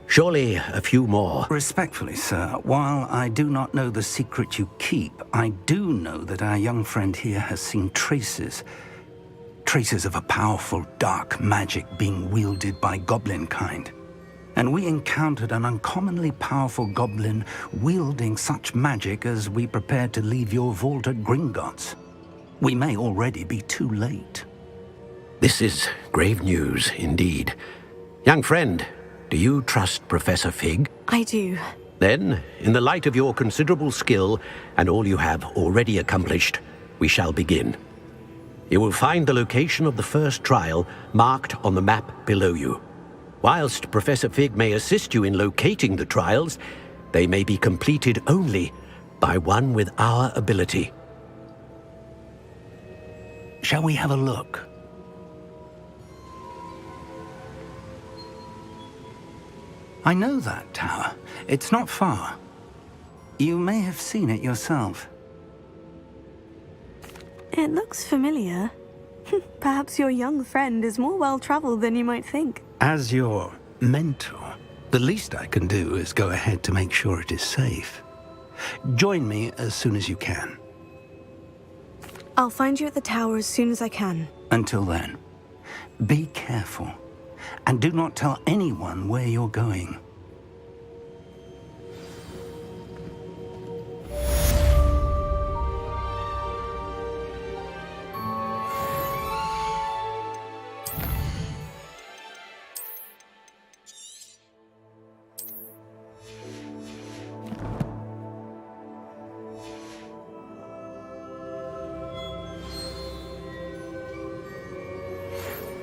Surely a few more. Respectfully, sir, while I do not know the secret you keep, I do know that our young friend here has seen traces of a powerful dark magic being wielded by goblin kind. And we encountered an uncommonly powerful goblin wielding such magic as we prepared to leave your vault at Gringotts. We may already be too late. This is grave news indeed. Young friend, do you trust Professor Fig? I do. Then, in the light of your considerable skill and all you have already accomplished, we shall begin. You will find the location of the first trial marked on the map below you. Whilst Professor Fig may assist you in locating the trials, they may be completed only by one with our ability. Shall we have a look? I know that tower. It's not far. You may have seen it yourself. It looks familiar. Perhaps your young friend is more well-traveled than you might think. As your mentor, the least I can do is go ahead to make sure it is safe. Join me as soon as you can. I'll find you at the tower as soon as I can. Until then, be careful, and do not tell anyone where you're going.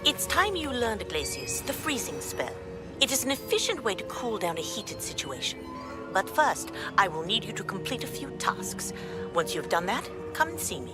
It's time you learned, Glacius, the freezing spell. It is an efficient way to cool down a heated situation. But first, I will need you to complete a few tasks. Once you've done that, come and see me.